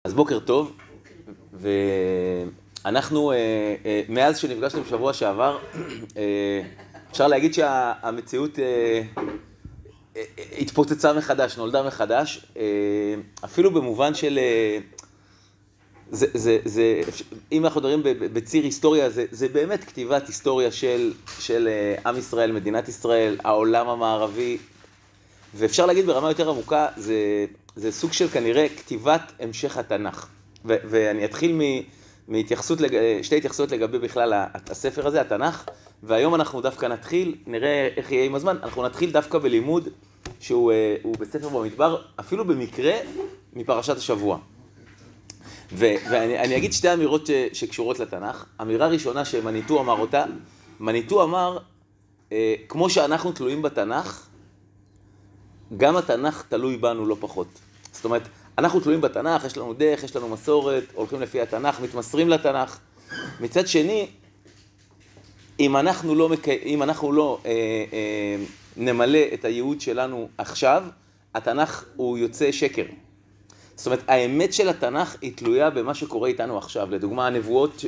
אז בוקר טוב, ואנחנו מאז שנפגשנו בשבוע שעבר, אפשר להגיד שהמציאות התפוצצה מחדש, נולדה מחדש, אפילו במובן של, אם אנחנו מדברים בציר היסטוריה, זה באמת כתיבת היסטוריה של עם ישראל, מדינת ישראל, העולם המערבי, ואפשר להגיד ברמה יותר עמוקה, זה סוג של כנראה כתיבת המשך התנ"ך. ואני אתחיל שתי התייחסויות לגבי בכלל הספר הזה, התנ"ך, והיום אנחנו דווקא נתחיל, נראה איך יהיה עם הזמן, אנחנו נתחיל דווקא בלימוד שהוא בספר במדבר, אפילו במקרה מפרשת השבוע. ואני אגיד שתי אמירות שקשורות לתנ"ך. אמירה ראשונה שמניטו אמר אותה, מניטו אמר, כמו שאנחנו תלויים בתנ"ך, גם התנ"ך תלוי בנו לא פחות. זאת אומרת, אנחנו תלויים בתנ"ך, יש לנו דרך, יש לנו מסורת, הולכים לפי התנ"ך, מתמסרים לתנ"ך. מצד שני, אם אנחנו לא נמלא את הייעוד שלנו עכשיו, התנ"ך הוא יוצא שקר. זאת אומרת, האמת של התנ"ך היא תלויה במה שקורה איתנו עכשיו. לדוגמה, הנבואות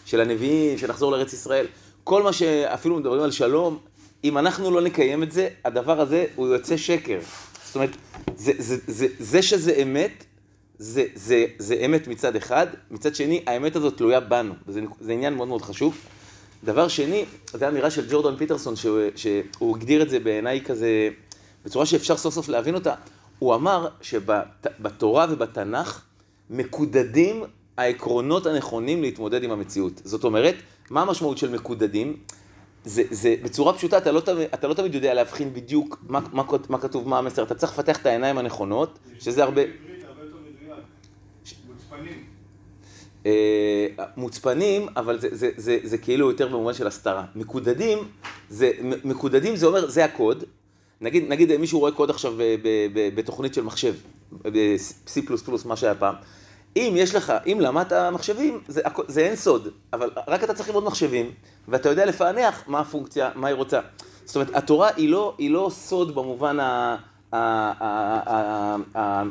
של הנביאים, שנחזור לארץ ישראל, כל מה שאפילו מדברים על שלום, אם אנחנו לא נקיים את זה, הדבר הזה הוא יוצא שקר. זאת אומרת, זה שזה אמת, זה אמת מצד אחד, מצד שני, האמת הזאת תלויה בנו, וזה עניין מאוד מאוד חשוב. דבר שני, זה אמירה של ג'ורדן פיטרסון, שהוא הגדיר את זה בעיניי כזה, בצורה שאפשר סוף סוף להבין אותה. הוא אמר שבתורה ובתנ"ך מקודדים העקרונות הנכונים להתמודד עם המציאות. זאת אומרת, מה המשמעות של מקודדים? זה בצורה פשוטה, אתה לא תמיד יודע להבחין בדיוק מה כתוב, מה המסר. אתה צריך לפתח את העיניים הנכונות, שזה הרבה... בעברית הרבה יותר מדויק. מוצפנים, אבל זה כאילו יותר במובן של הסתרה. מקודדים זה אומר, זה הקוד. נגיד מישהו רואה קוד עכשיו בתוכנית של מחשב, ב-C++, מה שהיה פעם. אם למדת מחשבים, זה אין סוד, אבל רק אתה צריך ללמוד מחשבים, ואתה יודע לפענח מה הפונקציה, מה היא רוצה. זאת אומרת, התורה היא לא סוד במובן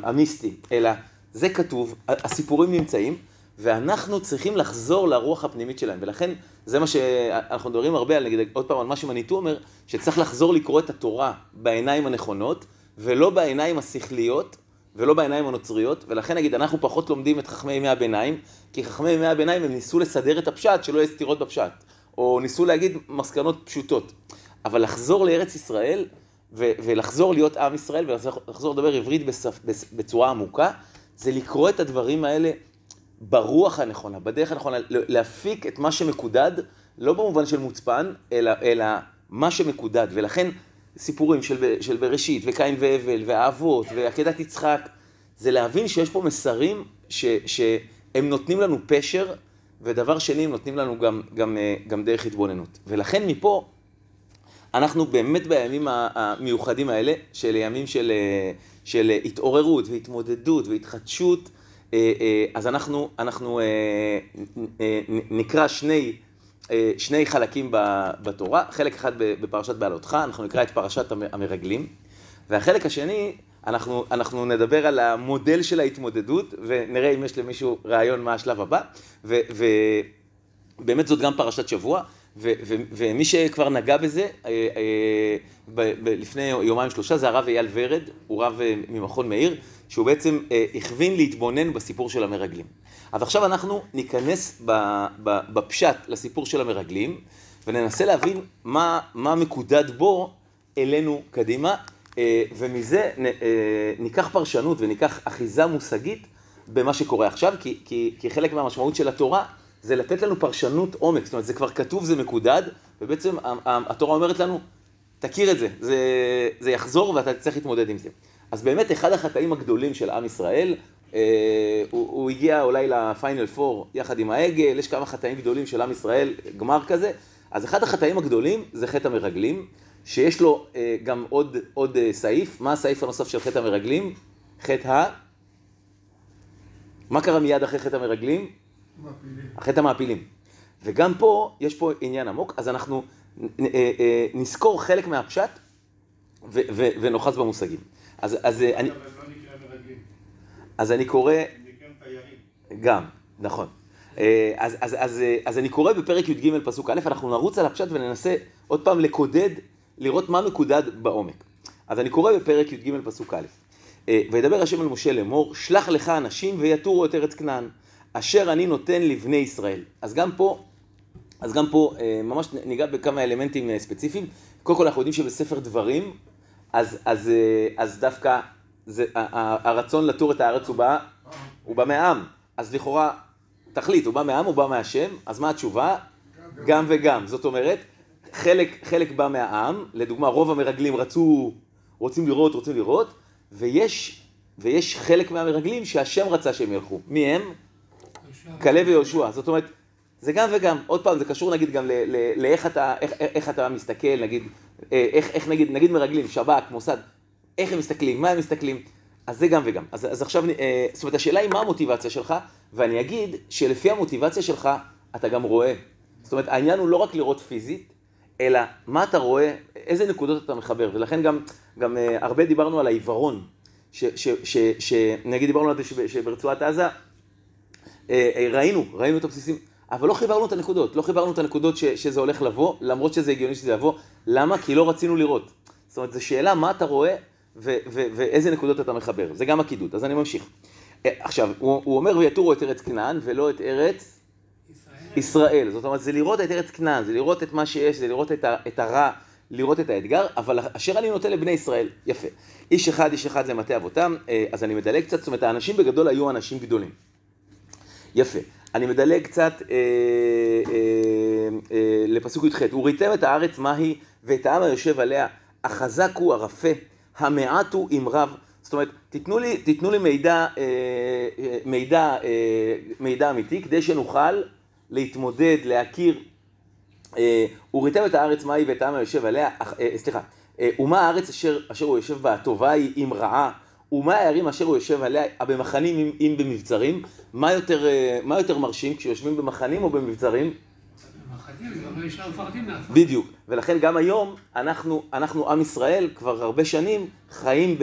המיסטי, אלא זה כתוב, הסיפורים נמצאים, ואנחנו צריכים לחזור לרוח הפנימית שלהם. ולכן זה מה שאנחנו מדברים הרבה על, נגיד, עוד פעם, על מה שמניטו אומר, שצריך לחזור לקרוא את התורה בעיניים הנכונות, ולא בעיניים השכליות, ולא בעיניים הנוצריות, ולכן נגיד, אנחנו פחות לומדים את חכמי ימי הביניים, כי חכמי ימי הביניים הם ניסו לסדר את הפשט, שלא יהיה סתירות בפשט, או ניסו להגיד מסקנות פשוטות. אבל לחזור לארץ ישראל, ולחזור להיות עם ישראל, ולחזור לדבר עברית בצורה עמוקה, זה לקרוא את הדברים האלה ברוח הנכונה, בדרך הנכונה, להפיק את מה שמקודד, לא במובן של מוצפן, אלא מה שמקודד, ולכן סיפורים של בראשית, וקין והבל, והאבות, ועקדת יצחק, זה להבין שיש פה מסרים שהם נותנים לנו פשר, ודבר שני, הם נותנים לנו גם דרך התבוננות. ולכן מפה, אנחנו באמת בימים המיוחדים האלה, של ימים של התעוררות והתמודדות והתחדשות, אז אנחנו נקרא שני חלקים בתורה, חלק אחד בפרשת בעלותך, אנחנו נקרא את פרשת המרגלים, והחלק השני, אנחנו נדבר על המודל של ההתמודדות, ונראה אם יש למישהו רעיון מה השלב הבא, ובאמת זאת גם פרשת שבוע, ומי שכבר נגע בזה, לפני יומיים שלושה, זה הרב אייל ורד, הוא רב ממכון מאיר, שהוא בעצם הכווין להתבונן בסיפור של המרגלים. אז עכשיו אנחנו ניכנס בפשט לסיפור של המרגלים, וננסה להבין מה מקודד בו אלינו קדימה, ומזה ניקח פרשנות וניקח אחיזה מושגית במה שקורה עכשיו, כי חלק מהמשמעות של התורה זה לתת לנו פרשנות עומק, זאת אומרת, זה כבר כתוב, זה מקודד, ובעצם התורה אומרת לנו, תכיר את זה, זה יחזור ואתה צריך להתמודד עם זה. אז באמת אחד החטאים הגדולים של עם ישראל, הוא הגיע אולי לפיינל פור יחד עם העגל, יש כמה חטאים גדולים של עם ישראל, גמר כזה, אז אחד החטאים הגדולים זה חטא המרגלים, שיש לו גם עוד סעיף. מה הסעיף הנוסף של חטא המרגלים? מה קרה מיד אחרי חטא המרגלים? חטא המעפילים. וגם פה, יש פה עניין עמוק, אז אנחנו נזכור חלק מהפשט ונוחז במושגים. אז אני קורא... גם, נכון. אז אני קורא בפרק י"ג פסוק א', אנחנו נרוץ על הפשט וננסה עוד פעם לקודד, לראות מה מקודד בעומק. אז אני קורא בפרק י"ג פסוק א', וידבר השם אל משה לאמור, שלח לך אנשים ויתורו את ארץ כנען, אשר אני נותן לבני ישראל. אז גם פה ממש ניגע בכמה אלמנטים ספציפיים. קודם כל אנחנו יודעים שבספר דברים, אז דווקא הרצון לתור את הארץ הוא בא מהעם. אז לכאורה, תחליט, הוא בא מהעם, הוא בא מהשם, אז מה התשובה? גם וגם. זאת אומרת, חלק בא מהעם, לדוגמה רוב המרגלים רוצים לראות, ויש חלק מהמרגלים שהשם רצה שהם ילכו. מי הם? כלב ויהושע. זאת אומרת, זה גם וגם. עוד פעם, זה קשור נגיד גם לאיך אתה מסתכל, נגיד מרגלים, שב"כ, מוסד, איך הם מסתכלים, מה הם מסתכלים. אז זה גם וגם. אז עכשיו, זאת אומרת, השאלה היא מה המוטיבציה שלך, ואני אגיד שלפי המוטיבציה שלך, אתה גם רואה. זאת אומרת, העניין הוא לא רק לראות פיזית, אלא מה אתה רואה, איזה נקודות אתה מחבר. ולכן גם הרבה דיברנו על העיוורון, שנגיד דיברנו על זה שברצועת עזה, ראינו את הבסיסים, אבל לא חיברנו את הנקודות, שזה הולך לבוא, למרות שזה הגיוני שזה יבוא. למה? כי לא רצינו לראות. זאת אומרת, זו שאלה מה אתה רואה ואיזה נקודות אתה מחבר. זה גם הקידוד, אז אני ממשיך. עכשיו, הוא אומר ויתורו את ארץ כנען ולא את ארץ ישראל. זאת אומרת, זה לראות את ארץ כנען, זה לראות את מה שיש, זה לראות את הרע, לראות את האתגר, אבל אשר אני נותן לבני ישראל. יפה. איש אחד למטה אבותם, אז אני מדלג קצת, זאת אומרת, האנשים בגדול היו אנשים גדולים. יפה. אני מדלג קצת לפסוק י"ח. וראיתם את הארץ מהי ואת העם היושב עליה, החזק הוא הרפה, המעט הוא עם רב. זאת אומרת, תיתנו לי מידע אמיתי, כדי שנוכל להתמודד, להכיר. וראיתם את הארץ מהי ואת העם היושב עליה, ומה הארץ אשר הוא יושב בה, הטובה היא עם רעה, ומה הערים אשר הוא יושב עליה, במחנים אם במבצרים. מה יותר מרשים כשיושבים במחנים או במבצרים? במחנים, אבל יש לנו מפחדים מהפחדים. בדיוק, ולכן גם היום אנחנו עם ישראל כבר הרבה שנים חיים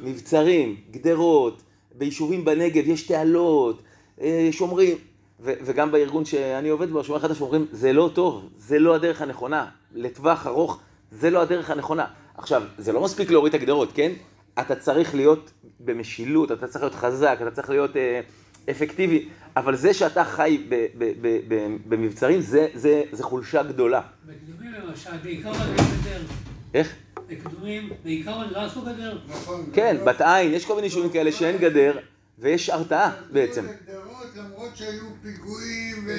במבצרים, גדרות, ביישובים בנגב, יש תעלות, שומרים, וגם בארגון שאני עובד בו, שומר חדש אומרים, זה לא טוב, זה לא הדרך הנכונה, לטווח ארוך, זה לא הדרך הנכונה. עכשיו, זה לא מספיק להוריד את הגדרות, כן? אתה צריך להיות במשילות, אתה צריך להיות חזק, אתה צריך להיות אפקטיבי, אבל זה שאתה חי במבצרים, זה חולשה גדולה. בקדומים למשל, בעיקר גדר. איך? בקדומים, בעיקר לא עשו גדר. כן, בת עין, יש כל מיני יישובים כאלה שאין גדר, ויש הרתעה בעצם. גדרות, למרות שהיו פיגועים ו...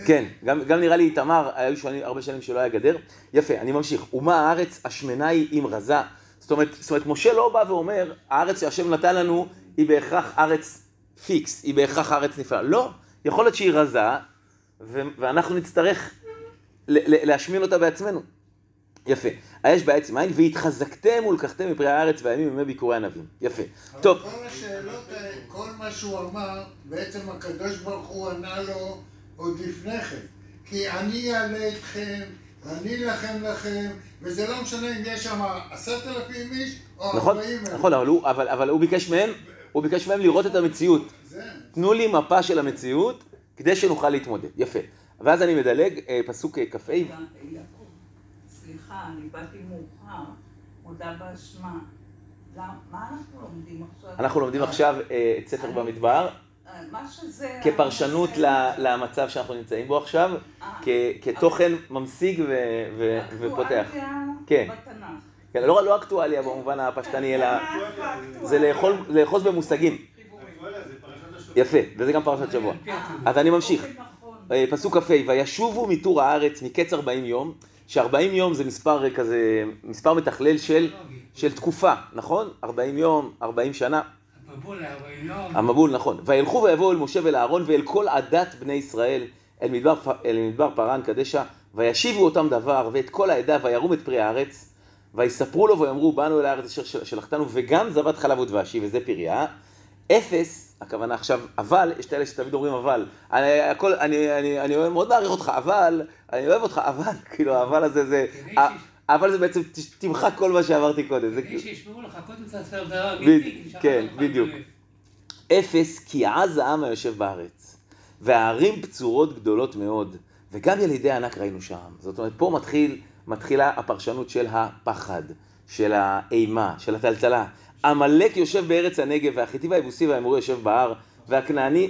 כן, גם נראה לי איתמר, היו הרבה שנים שלא היה גדר. יפה, אני ממשיך. ומה הארץ השמנה היא עם רזה? זאת אומרת, משה לא בא ואומר, הארץ שהשם נתן לנו היא בהכרח ארץ פיקס, היא בהכרח ארץ נפלאה. לא, יכול להיות שהיא רזה, ואנחנו נצטרך להשמין אותה בעצמנו. יפה. היש בעצם עין, והתחזקתם ולקחתם מפרי הארץ והימים ימי ביקורי הנביאים. יפה. טוב. כל השאלות, כל מה שהוא אמר, בעצם הקדוש ברוך הוא ענה לו עוד לפני כן. כי אני אעלה אתכם, ואני אלחם לכם, וזה לא משנה אם יש שם 10,000 איש או 40,000. נכון, אבל הוא ביקש מהם לראות את המציאות. תנו לי מפה של המציאות, כדי שנוכל להתמודד. יפה. ואז אני מדלג, פסוק כ"ה. סליחה, אני באתי מאוחר, מודה באשמה. מה אנחנו לומדים עכשיו? אנחנו לומדים עכשיו את ספר במדבר, כפרשנות למצב שאנחנו נמצאים בו עכשיו, כתוכן ממשיג ופותח. כן. בתנ"ך. לא אקטואליה במובן הפשטני, אלא זה לאחוז במושגים. יפה, וזה גם פרשת שבוע. אז אני ממשיך. פסוק כ"ה, וישובו מתור הארץ מקץ 40 יום, ש40 יום זה מספר כזה, מספר מתכלל של תקופה, נכון? 40 יום, 40 שנה. המבול, נכון. וילכו ויבואו אל משה ואל אהרון ואל כל עדת בני ישראל, אל מדבר פרן קדשה, וישיבו אותם דבר, ואת כל העדה, וירום את פרי הארץ, ויספרו לו ויאמרו, באנו אל הארץ אשר שלחתנו, וגם זבת חלב ודבש, וזה פריה. אפס, הכוונה עכשיו, אבל, יש את אלה שתמיד אומרים אבל, אני מאוד מעריך אותך, אבל, אני אוהב אותך, אבל, כאילו, האבל הזה זה, אבל זה בעצם תמחק כל מה שאמרתי קודם. כדי שישמעו לך קודם קצת סדר, כן, בדיוק. אפס כי עז העם היושב בארץ, והערים פצורות גדולות מאוד, וגם ילידי הענק ראינו שם. זאת אומרת, פה מתחילה הפרשנות של הפחד, של האימה, של הטלטלה. עמלק יושב בארץ הנגב, והחיטי והיבוסי והאמורי יושב בהר, והכנעני...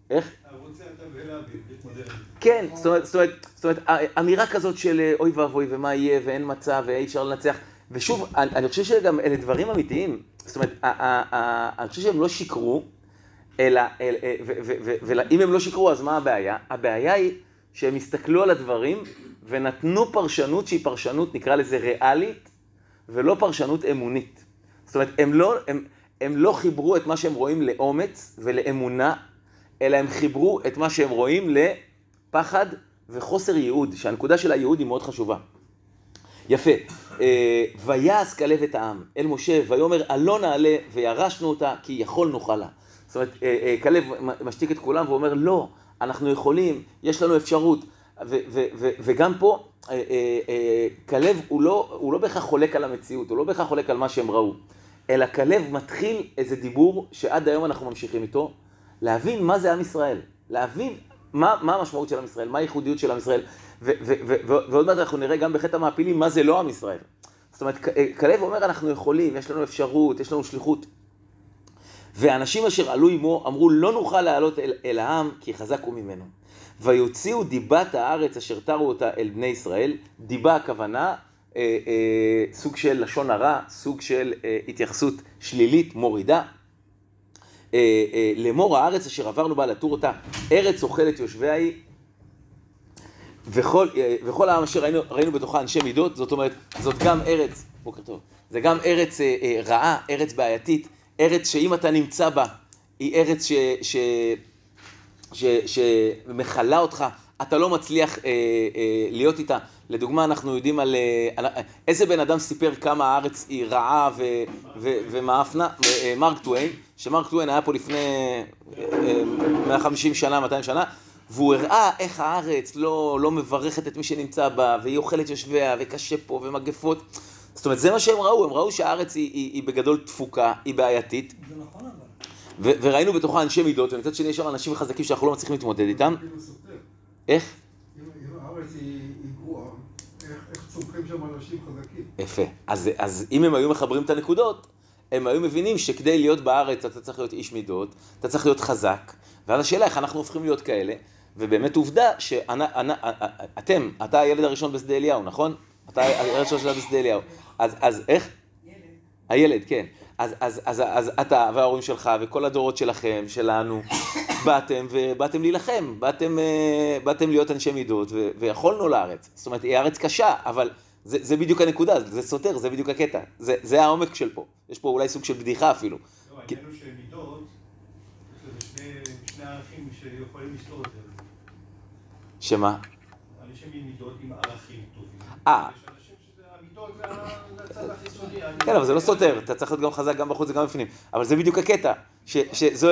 איך? רוצה אתה ואלה להתמודד. כן, זאת אומרת, אמירה כזאת של אוי ואבוי ומה יהיה ואין מצב ואי אפשר לנצח. ושוב, אני חושב שגם אלה דברים אמיתיים. זאת אומרת, אני חושב שהם לא שיקרו, אלא, ואם הם לא שיקרו, אז מה הבעיה? הבעיה היא שהם הסתכלו על הדברים ונתנו פרשנות שהיא פרשנות, נקרא לזה ריאלית, ולא פרשנות אמונית. זאת אומרת, הם לא חיברו את מה שהם רואים לאומץ ולאמונה, אלא הם חיברו את מה שהם רואים לפחד וחוסר ייעוד, שהנקודה של הייעוד היא מאוד חשובה. יפה. ויעש כלב את העם אל משה, ויאמר עלה נעלה וירשנו אותה כי יכול נוכל לה. זאת אומרת, כלב משתיק את כולם ואומר לא, אנחנו יכולים, יש לנו אפשרות. וגם פה, כלב הוא לא בהכרח חולק על המציאות, הוא לא בהכרח חולק על מה שהם ראו, אלא כלב מתחיל איזה דיבור שעד היום אנחנו ממשיכים איתו, להבין מה זה עם ישראל, להבין מה המשמעות של עם ישראל, מה הייחודיות של עם ישראל, ועוד מעט אנחנו נראה גם בחטא המעפילים מה זה לא עם ישראל. זאת אומרת, כלב אומר אנחנו יכולים, יש לנו אפשרות, יש לנו שליחות. והאנשים אשר עלו עמו אמרו לא נוכל לעלות אל העם כי חזק הוא ממנו. ויוציאו דיבת הארץ אשר תרו אותה אל בני ישראל, דיבה הכוונה, סוג של לשון הרע, סוג של התייחסות שלילית, מורידה. לאמור הארץ אשר עברנו בה לתור אותה, ארץ אוכלת יושביה היא, וכל העם אשר ראינו בתוכה אנשי מידות, זאת אומרת, זאת גם ארץ, בוקר טוב, זה גם ארץ רעה, ארץ בעייתית, ארץ שאם אתה נמצא בה, היא ארץ שמחלה אותך, אתה לא מצליח להיות איתה. לדוגמה, אנחנו יודעים על איזה בן אדם סיפר כמה הארץ היא רעה ומאפנה, מרק טוויין, שמרק טוויין היה פה לפני 150 שנה, 200 שנה, והוא הראה איך הארץ לא מברכת את מי שנמצא בה, והיא אוכלת יושביה, וקשה פה, ומגפות. זאת אומרת, זה מה שהם ראו, הם ראו שהארץ היא בגדול תפוקה, היא בעייתית. זה נכון אבל. וראינו בתוכה אנשי מידות, ומצד שני יש שם אנשים חזקים שאנחנו לא מצליחים להתמודד איתם. איך? אם הארץ היא גרועה, איך צומחים שם אנשים חזקים? יפה. אז אם הם היו מחברים את הנקודות, הם היו מבינים שכדי להיות בארץ אתה צריך להיות איש מידות, אתה צריך להיות חזק, ואז השאלה איך אנחנו הופכים להיות כאלה, ובאמת עובדה אתה הילד הראשון בשדה אליהו, נכון? אתה הילד הראשון בשדה אליהו. אז איך? הילד, כן. אז אתה וההורים שלך וכל הדורות שלכם, שלנו, באתם להילחם, באתם להיות אנשי מידות, ויכולנו לארץ. זאת אומרת, היא ארץ קשה, אבל זה בדיוק הנקודה, זה סותר, זה בדיוק הקטע. זה העומק של פה. יש פה אולי סוג של בדיחה אפילו. לא, העניין הוא שמידות, זה שני ערכים שיכולים לסתור את זה. שמה? אנשים עם מידות עם ערכים טובים. כן, אבל זה לא סותר, אתה צריך להיות גם חזק, גם בחוץ וגם בפנים. אבל זה בדיוק הקטע, שזו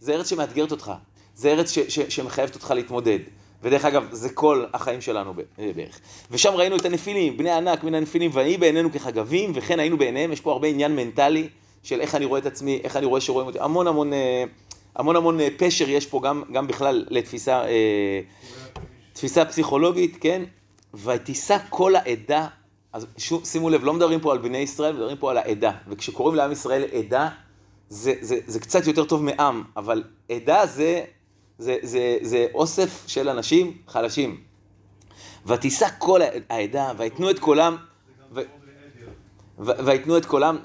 ארץ שמאתגרת אותך, זה ארץ שמחייבת אותך להתמודד. ודרך אגב, זה כל החיים שלנו בערך. ושם ראינו את הנפילים, בני ענק מן הנפילים, והיו בעינינו כחגבים, וכן היינו בעיניהם. יש פה הרבה עניין מנטלי של איך אני רואה את עצמי, איך אני רואה שרואים אותי. המון פשר יש פה גם בכלל לתפיסה פסיכולוגית, כן? ותישא כל העדה, אז שימו לב, לא מדברים פה על בני ישראל, מדברים פה על העדה. וכשקוראים לעם ישראל עדה, זה קצת יותר טוב מעם, אבל עדה זה אוסף של אנשים חלשים. ותישא כל העדה, ויתנו את קולם, ויתנו את קולם,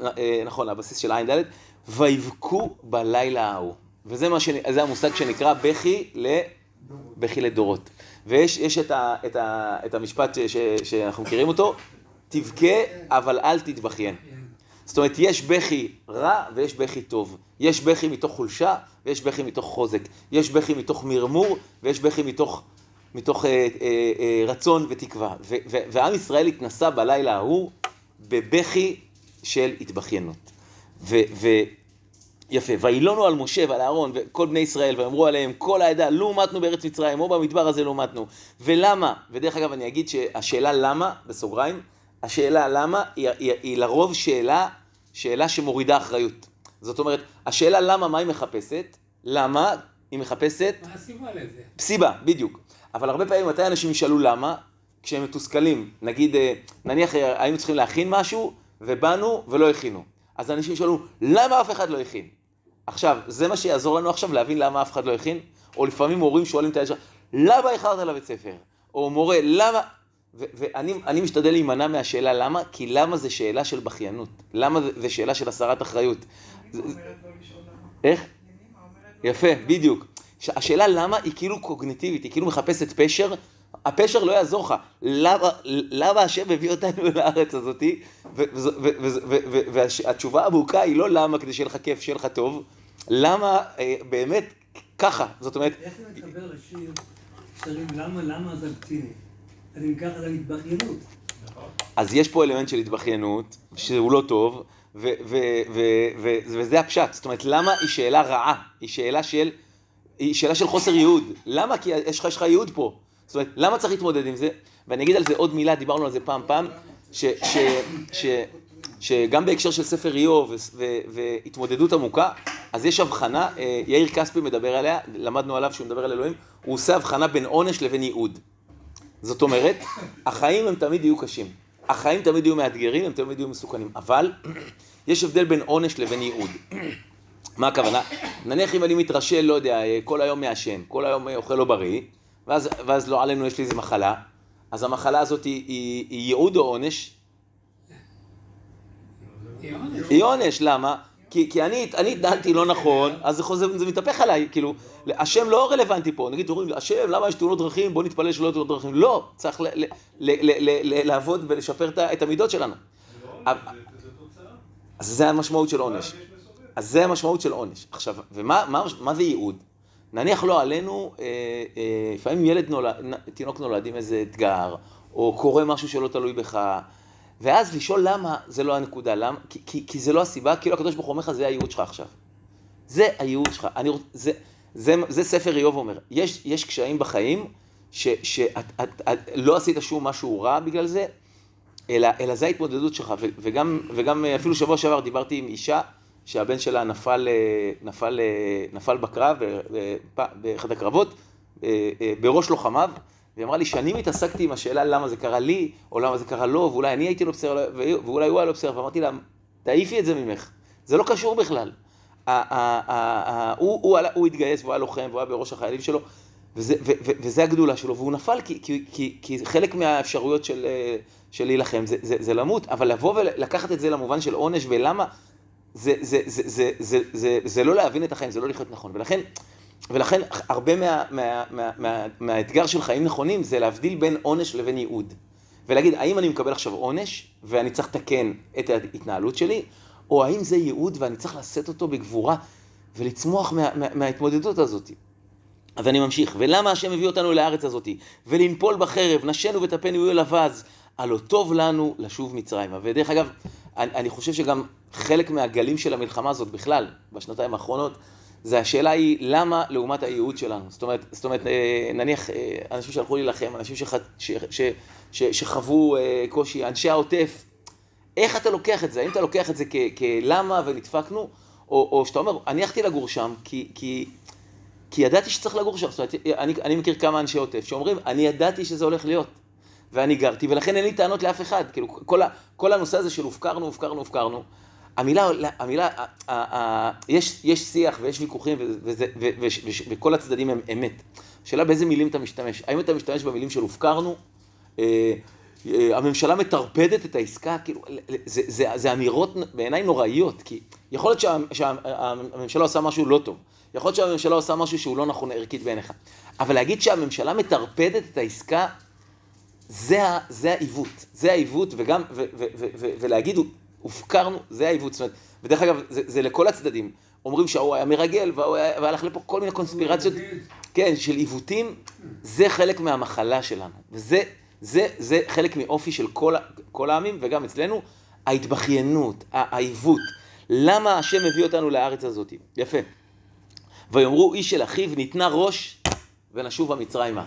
נכון, הבסיס של עין ד', ויבכו בלילה ההוא. וזה המושג שנקרא בכי לדורות. ויש את המשפט שאנחנו מכירים אותו, תבכה אבל אל תתבכיין. זאת אומרת, יש בכי רע ויש בכי טוב. יש בכי מתוך חולשה ויש בכי מתוך חוזק. יש בכי מתוך מרמור ויש בכי מתוך רצון ותקווה. ועם ישראל התנסה בלילה ההוא בבכי של התבכיינות. יפה, וילונו על משה ועל אהרון וכל בני ישראל, ואמרו עליהם, כל העדה, לא מתנו בארץ מצרים, או במדבר הזה לא מתנו. ולמה? ודרך אגב, אני אגיד שהשאלה למה, בסוגריים, השאלה למה היא לרוב שאלה שמורידה אחריות. זאת אומרת, השאלה למה, מה היא מחפשת? למה היא מחפשת? מה הסיבה לזה? סיבה, בדיוק. אבל הרבה פעמים מתי אנשים ישאלו למה, כשהם מתוסכלים, נניח היינו צריכים להכין משהו, ובאנו ולא הכינו. אז אנשים ישאלו, למה אף אחד לא הכין? עכשיו, זה מה שיעזור לנו עכשיו להבין למה אף אחד לא הכין, או לפעמים הורים שואלים את הילד, למה איחרת לבית ספר? או מורה, למה? ואני משתדל להימנע מהשאלה למה, כי למה זה שאלה של בכיינות. למה זה שאלה של הסרת אחריות. איך? יפה, בדיוק. השאלה למה היא כאילו קוגניטיבית, היא כאילו מחפשת פשר, הפשר לא יעזור לך. למה השם הביא אותנו לארץ הזאת? והתשובה העמוקה היא לא למה כדי שיהיה לך כיף, שיהיה לך טוב, למה באמת ככה. זאת אומרת... איך אני מתחבר לשיר שרים למה זה קציני? אני אקח על ההתבכיינות. אז יש פה אלמנט של התבכיינות, שהוא לא טוב, וזה הפשט. זאת אומרת, למה היא שאלה רעה? היא שאלה של חוסר ייעוד. למה? כי יש לך ייעוד פה. זאת אומרת, למה צריך להתמודד עם זה? ואני אגיד על זה עוד מילה, דיברנו על זה פעם, שגם בהקשר של ספר איוב והתמודדות עמוקה, אז יש הבחנה, יאיר כספי מדבר עליה, למדנו עליו שהוא מדבר על אלוהים, הוא עושה הבחנה בין עונש לבין ייעוד. זאת אומרת, החיים הם תמיד יהיו קשים. החיים תמיד יהיו מאתגרים, הם תמיד יהיו מסוכנים. אבל יש הבדל בין עונש לבין ייעוד. מה הכוונה? נניח אם אני מתרשל, לא יודע, כל היום מעשן, כל היום אוכל לא בריא, ואז לא עלינו יש לי איזו מחלה, אז המחלה הזאת היא ייעוד או עונש? היא עונש, למה? כי אני התנהלתי לא נכון, אז זה מתהפך עליי, כאילו, השם לא רלוונטי פה, נגיד, השם, למה יש תאונות דרכים, בוא נתפלל שלא תאונות דרכים, לא, צריך לעבוד ולשפר את המידות שלנו. אז זה המשמעות של עונש. אז זה המשמעות של עונש. עכשיו, ומה זה ייעוד? נניח לא עלינו, לפעמים תינוק נולד עם איזה אתגר, או קורה משהו שלא תלוי בך, ואז לשאול למה זה לא הנקודה, למה? כי זה לא הסיבה, כאילו הקדוש ברוך הוא אומר לך, זה הייעוד שלך עכשיו. זה הייעוד שלך. זה ספר איוב אומר. יש קשיים בחיים, שלא עשית שום משהו רע בגלל זה, אלא זה ההתמודדות שלך. וגם אפילו שבוע שעבר דיברתי עם אישה, שהבן שלה נפל בקרב, באחד הקרבות, בראש לוחמיו, והיא אמרה לי שאני מתעסקתי עם השאלה למה זה קרה לי, או למה זה קרה לו, ואולי אני הייתי לו בסדר, ואולי הוא היה לו בסדר, ואמרתי לה, תעיפי את זה ממך, זה לא קשור בכלל. הוא התגייס, והוא היה לוחם, והוא היה בראש החיילים שלו, וזה הגדולה שלו, והוא נפל, כי חלק מהאפשרויות של להילחם זה למות, אבל לבוא ולקחת את זה למובן של עונש ולמה, זה לא להבין את החיים, זה לא לחיות נכון. ולכן הרבה מהאתגר של חיים נכונים זה להבדיל בין עונש לבין ייעוד. ולהגיד, האם אני מקבל עכשיו עונש ואני צריך לתקן את ההתנהלות שלי, או האם זה ייעוד ואני צריך לשאת אותו בגבורה ולצמוח מההתמודדות הזאת. אז אני ממשיך. ולמה השם הביא אותנו לארץ הזאת? ולנפול בחרב, נשנו וטפנו יהיו לבז, הלא טוב לנו לשוב מצרימה. ודרך אגב, אני חושב שגם חלק מהגלים של המלחמה הזאת בכלל, בשנתיים האחרונות, זה השאלה היא למה לעומת הייעוד שלנו. זאת אומרת, נניח אנשים שהלכו להילחם, אנשים שחוו קושי, אנשי העוטף, איך אתה לוקח את זה? האם אתה לוקח את זה כלמה ונדפקנו, או שאתה אומר, אני הלכתי לגור שם כי ידעתי שצריך לגור שם. זאת אומרת, אני מכיר כמה אנשי עוטף שאומרים, אני ידעתי שזה הולך להיות, ואני גרתי, ולכן אין לי טענות לאף אחד. כאילו, כל הנושא הזה של הופקרנו, המילה, יש שיח ויש ויכוחים, וכל הצדדים הם אמת. השאלה באיזה מילים אתה משתמש. האם אתה משתמש במילים של הופקרנו? הממשלה מטרפדת את העסקה, כאילו, זה אמירות בעיניי נוראיות, כי יכול להיות שהממשלה עושה משהו לא טוב, יכול להיות שהממשלה עושה משהו שהוא לא נכון ערכית בעיניך, אבל להגיד שהממשלה מטרפדת את העסקה, זה העיוות, וגם, ולהגיד, הופקרנו, זה העיוות. זאת אומרת, ודרך אגב, זה לכל הצדדים. אומרים שהוא היה מרגל, והלך לפה כל מיני קונספירציות, כן, של עיוותים, זה חלק מהמחלה שלנו. וזה חלק מאופי של כל העמים, וגם אצלנו, ההתבכיינות, העיוות. למה השם מביא אותנו לארץ הזאת? יפה. ויאמרו, איש של אחיו ניתנה ראש ונשוב המצרימה.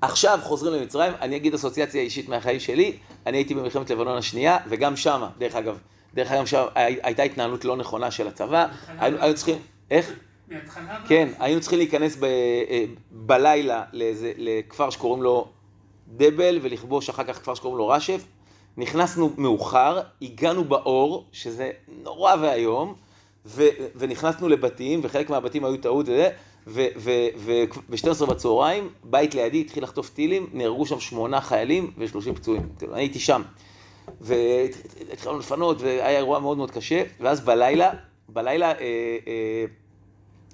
עכשיו חוזרים למצרים, אני אגיד אסוציאציה אישית מהחיים שלי, אני הייתי במלחמת לבנון השנייה, וגם שמה, דרך אגב, דרך אגב, הייתה התנהלות לא נכונה של הצבא, היינו צריכים, איך? מההתחלה? כן, היינו צריכים להיכנס בלילה לכפר שקוראים לו דבל, ולכבוש אחר כך כפר שקוראים לו רשף. נכנסנו מאוחר, הגענו באור, שזה נורא והיום, ונכנסנו לבתים, וחלק מהבתים היו טעות, וב-12 בצהריים, בית לידי התחיל לחטוף טילים, נהרגו שם 8 חיילים ו30 פצועים. אני הייתי שם, והתחלנו לפנות, והיה אירוע מאוד מאוד קשה, ואז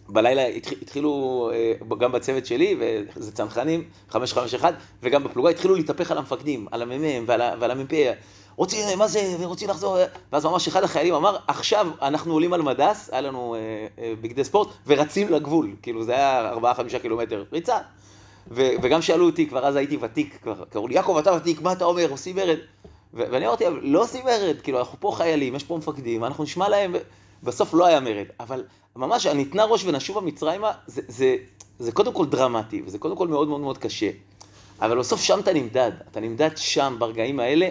בלילה התחילו, גם בצוות שלי, וזה צנחנים, 551, וגם בפלוגה, התחילו להתהפך על המפקדים, על המ"מ ועל המ"פ. רוצים, מה זה, ורוצים לחזור. ואז ממש אחד החיילים אמר, עכשיו אנחנו עולים על מדס, היה לנו בגדי ספורט, ורצים לגבול. כאילו זה היה 4-5 קילומטר ריצה. וגם שאלו אותי, כבר אז הייתי ותיק, כבר קראו לי, יעקב, אתה ותיק, מה אתה אומר, עושים מרד? ואני אמרתי, לא עושים מרד, כאילו אנחנו פה חיילים, יש פה מפקדים, אנחנו נשמע להם, בסוף לא היה מרד. אבל ממש, הניתנה ראש ונשובה מצרימה, זה קודם כל דרמטי, וזה קודם כל מאוד מאוד מאוד קשה. אבל בסוף שם אתה נמדד שם, ברגעים האלה,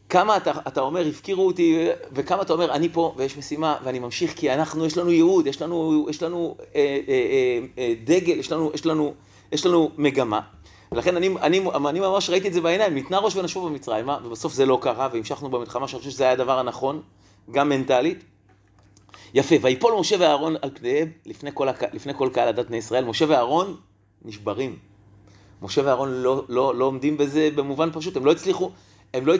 כמה אתה אומר, הפקירו אותי, וכמה אתה אומר, אני פה ויש משימה, ואני ממשיך, כי יש לנו ייעוד, יש לנו דגל, יש לנו מגמה. ולכן אני ממש ראיתי את זה בעיניים, ניתנה ראש ונשובה מצרימה, ובסוף זה לא קרה, והמשכנו במלחמה, שאני חושב שזה היה הדבר הנכון, גם מנטלית. יפה, ויפול משה ואהרון על פניהם, לפני כל קהל עדת בני ישראל, משה ואהרון נשברים. משה ואהרון לא עומדים בזה במובן פשוט, הם לא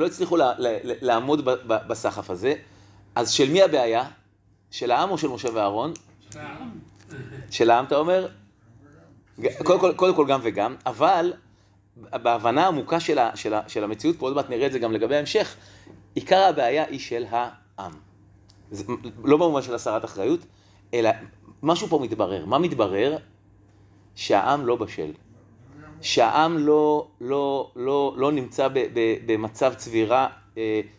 הצליחו לעמוד בסחף הזה. אז של מי הבעיה? של העם או של משה ואהרון? של העם. של העם, אתה אומר? קודם כל גם וגם, אבל בהבנה העמוקה של המציאות, פה עוד מעט נראה את זה גם לגבי ההמשך, עיקר הבעיה היא של העם. לא במובן של הסרת אחריות, אלא משהו פה מתברר. מה מתברר? שהעם לא בשל. שהעם לא נמצא במצב צבירה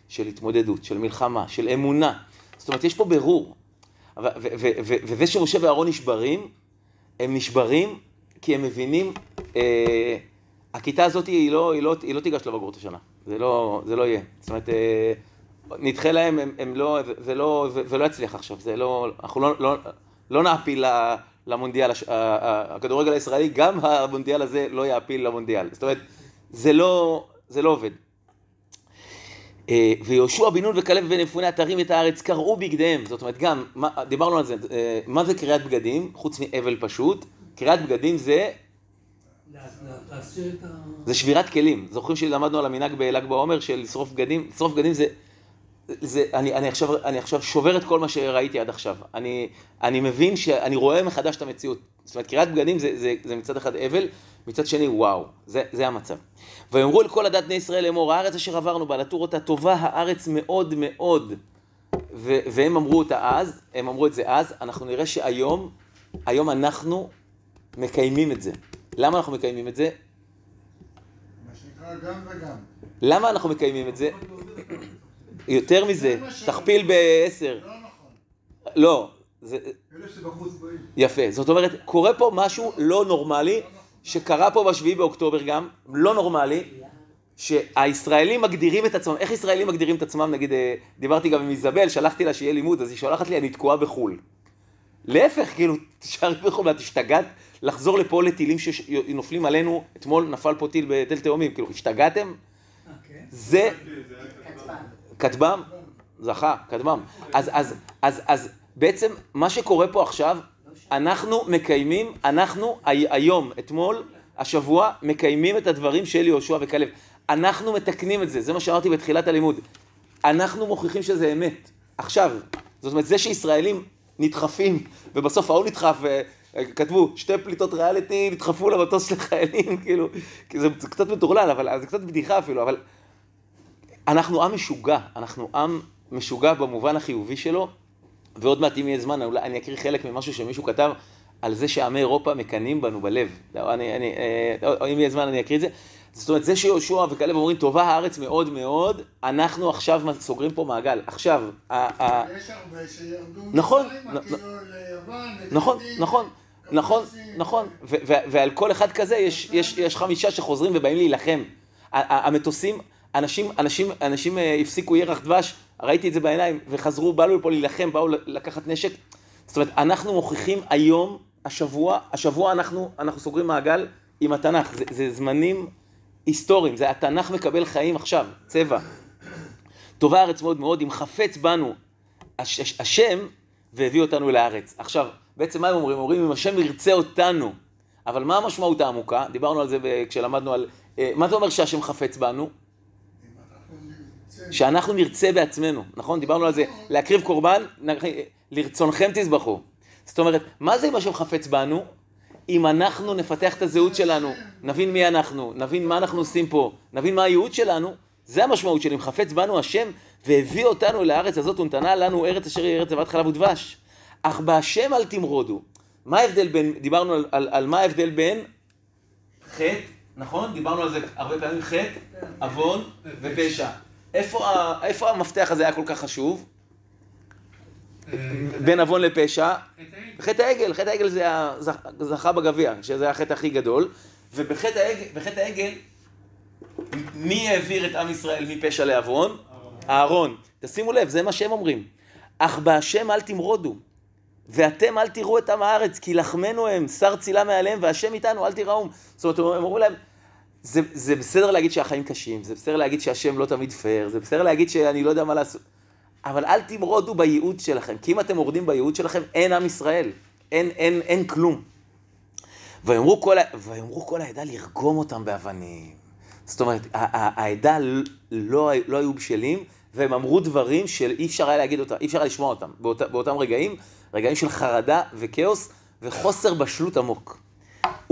של התמודדות, של מלחמה, של אמונה. זאת אומרת, יש פה ברור. וזה שמשה ואהרון נשברים, הם נשברים כי הם מבינים, הכיתה הזאת היא לא תיגש לבגרות השנה. זה לא יהיה. זאת אומרת, נדחה להם, זה לא יצליח עכשיו. אנחנו לא נעפיל למונדיאל, הכדורגל הישראלי, גם המונדיאל הזה לא יעפיל למונדיאל. זאת אומרת, זה לא עובד. ויהושע בן נון וכלב בן יפונה תרים את הארץ, קרעו בגדיהם. זאת אומרת, גם, דיברנו על זה, מה זה קריאת בגדים? חוץ מאבל פשוט. קריאת בגדים זה... זה שבירת כלים. זוכרים שלמדנו על המנהג בל"ג בעומר של לשרוף בגדים? לשרוף בגדים אני עכשיו שובר את כל מה שראיתי עד עכשיו. אני מבין שאני רואה מחדש את המציאות. זאת אומרת, קריאת בגדים זה מצד אחד אבל, מצד שני וואו, זה המצב. ויאמרו אל כל עדת בני ישראל לאמור, הארץ אשר עברנו בה, לתור אותה טובה הארץ מאוד מאוד. והם אמרו את זה אז, אנחנו נראה שהיום אנחנו מקיימים את זה. למה אנחנו מקיימים את זה? מה שנקרא גם וגם. למה אנחנו מקיימים את זה? יותר מזה, תכפיל ב10. לא נכון. לא. אלה שבחוץ באים. יפה. זאת אומרת, קורה פה משהו לא נורמלי, שקרה פה ב7 באוקטובר גם, לא נורמלי, שהישראלים מגדירים את עצמם. איך ישראלים מגדירים את עצמם? נגיד, דיברתי גם עם איזבל, שלחתי לה שיהיה לימוד, אז היא שולחת לי, אני תקועה בחול. להפך, כאילו, תשארי בחול, ואת השתגעת לחזור לפה לטילים שנופלים עלינו. אתמול נפל פה טיל בתל תאומים, כאילו, השתגעתם? זה... כתבם? זכה, כתבם. אז בעצם מה שקורה פה עכשיו, אנחנו מקיימים, היום, אתמול, השבוע, מקיימים את הדברים של יהושע וכלב. אנחנו מתקנים את זה, זה מה שאמרתי בתחילת הלימוד. אנחנו מוכיחים שזה אמת. עכשיו, זאת אומרת, זה שישראלים נדחפים, ובסוף ההוא נדחף, כתבו, 2 פליטות ריאליטי, נדחפו למטוס לחיילים, כאילו, כי זה קצת מטורלל, אבל זה קצת בדיחה אפילו, אבל אנחנו עם משוגע במובן החיובי שלו, ועוד מעט אם יהיה זמן, אולי אני אקריא חלק ממשהו שמישהו כתב, על זה שעמי אירופה מקנאים בנו בלב. אם יהיה זמן אני אקריא את זה. זאת אומרת, זה שיהושע וכלב אומרים, טובה הארץ מאוד מאוד, אנחנו עכשיו סוגרים פה מעגל. עכשיו, יש הרבה שירדו נכון, כאילו ליוון, נכון. ועל כל אחד כזה יש 5 שחוזרים ובאים להילחם. המטוסים, אנשים הפסיקו ירח דבש, ראיתי את זה בעיניים, וחזרו, באו לפה להילחם, באו לקחת נשק. זאת אומרת, אנחנו מוכיחים היום, השבוע אנחנו סוגרים מעגל עם התנ"ך. זה זמנים היסטוריים, זה התנ"ך מקבל חיים עכשיו, צבע. טובה הארץ מאוד מאוד, אם חפץ בנו השם והביא אותנו לארץ. עכשיו, בעצם מה הם אומרים? אומרים, אם השם ירצה אותנו, אבל מה המשמעות העמוקה? דיברנו על זה כשלמדנו על... מה זה אומר שהשם חפץ בנו? שאנחנו נרצה בעצמנו, נכון? דיברנו על זה, להקריב קורבן, לרצונכם תזבחו. זאת אומרת, מה זה אם השם חפץ בנו? אם אנחנו נפתח את הזהות שלנו, נבין מי אנחנו, נבין מה אנחנו עושים פה, נבין מה הייעוד שלנו, זה המשמעות של אם חפץ בנו השם והביא אותנו לארץ הזאת ונתנה לנו ארץ אשר היא ארץ זבת חלב ודבש. אך בהשם אל תמרודו. מה ההבדל בין, דיברנו על מה ההבדל בין חטא, נכון? דיברנו על זה הרבה פעמים, חטא, עוון ופשע. איפה המפתח הזה היה כל כך חשוב? בין עוון לפשע? חטא העגל. חטא העגל זה זכה בגביע, שזה החטא הכי גדול. ובחטא העגל, מי העביר את עם ישראל מפשע לעוון? אהרון. תשימו לב, זה מה שהם אומרים. אך בהשם אל תמרודו, ואתם אל תראו את עם הארץ, כי לחמנו הם, שר צילה מעליהם, והשם איתנו, אל תיראום. זאת אומרת, הם אמרו להם, זה בסדר להגיד שהחיים קשים, זה בסדר להגיד שהשם לא תמיד פייר, זה בסדר להגיד שאני לא יודע מה לעשות, אבל אל תמרודו בייעוד שלכם, כי אם אתם מורדים בייעוד שלכם, אין עם ישראל, אין כלום. ויאמרו כל העדה לרגום אותם באבנים. זאת אומרת, העדה לא היו בשלים, והם אמרו דברים שאי אפשר היה להגיד אותם, אי אפשר היה לשמוע אותם, באותם רגעים של חרדה וכאוס וחוסר בשלות עמוק.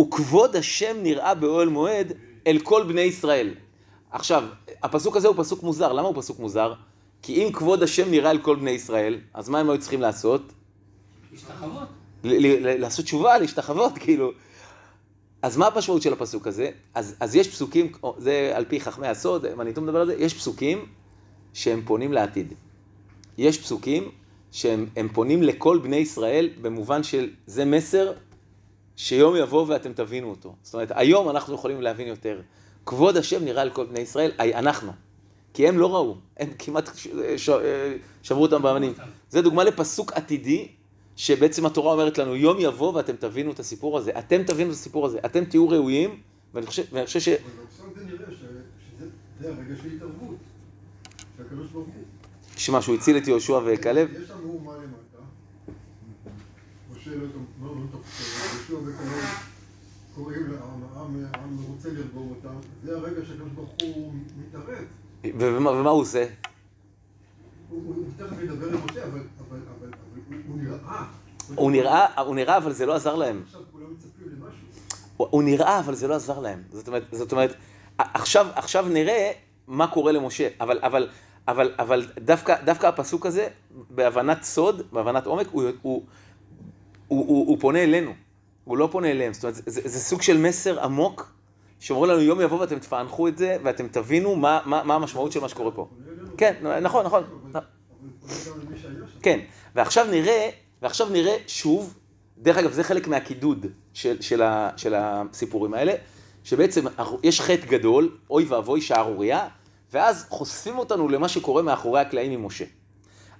וכבוד השם נראה באוהל מועד אל כל בני ישראל. עכשיו, הפסוק הזה הוא פסוק מוזר. למה הוא פסוק מוזר? כי אם כבוד השם נראה אל כל בני ישראל, אז מה הם היו צריכים לעשות? להשתחוות. לעשות תשובה, להשתחוות, כאילו. אז מה המשמעות של הפסוק הזה? אז יש פסוקים, זה על פי חכמי הסוד, מניטו מדבר על זה, יש פסוקים שהם פונים לעתיד. יש פסוקים שהם פונים לכל בני ישראל במובן של זה מסר שיום יבוא ואתם תבינו אותו. זאת אומרת, היום אנחנו יכולים להבין יותר. כבוד השם נראה לכל בני ישראל, אנחנו. כי הם לא ראו, הם כמעט שברו אותם באבנים. זה דוגמה לפסוק עתידי, שבעצם התורה אומרת לנו, יום יבוא ואתם תבינו את הסיפור הזה. אתם תבינו את הסיפור הזה, אתם תהיו ראויים, ואני חושב ש... אבל בסוף זה נראה שזה הרגע של התערבות, שהקדוש ברוך הוא. שמה, שהוא הציל את יהושע וכלב? יש שם מהומה למטה, משה לא תופס, יהושע וכלב קוראים לעם, העם רוצה לרגום אותם, זה הרגע שהקדוש ברוך הוא מתערב. ומה הוא עושה? הוא תכף ידבר עם משה, אבל הוא נראה. הוא נראה, אבל זה לא עזר להם. עכשיו כולם מצפים למשהו. הוא נראה, אבל זה לא עזר להם. זאת אומרת, עכשיו נראה מה קורה למשה, אבל דווקא הפסוק הזה, בהבנת סוד, בהבנת עומק, הוא פונה אלינו. הוא לא פונה אליהם. זאת אומרת, זה סוג של מסר עמוק, שאומרו לנו, יום יבוא ואתם תפענחו את זה, ואתם תבינו מה המשמעות של מה שקורה פה. כן, נכון. כן, ועכשיו נראה שוב, דרך אגב, זה חלק מהקידוד של הסיפורים האלה, שבעצם יש חטא גדול, אוי ואבוי, שערוריה, ואז חושפים אותנו למה שקורה מאחורי הקלעים עם משה.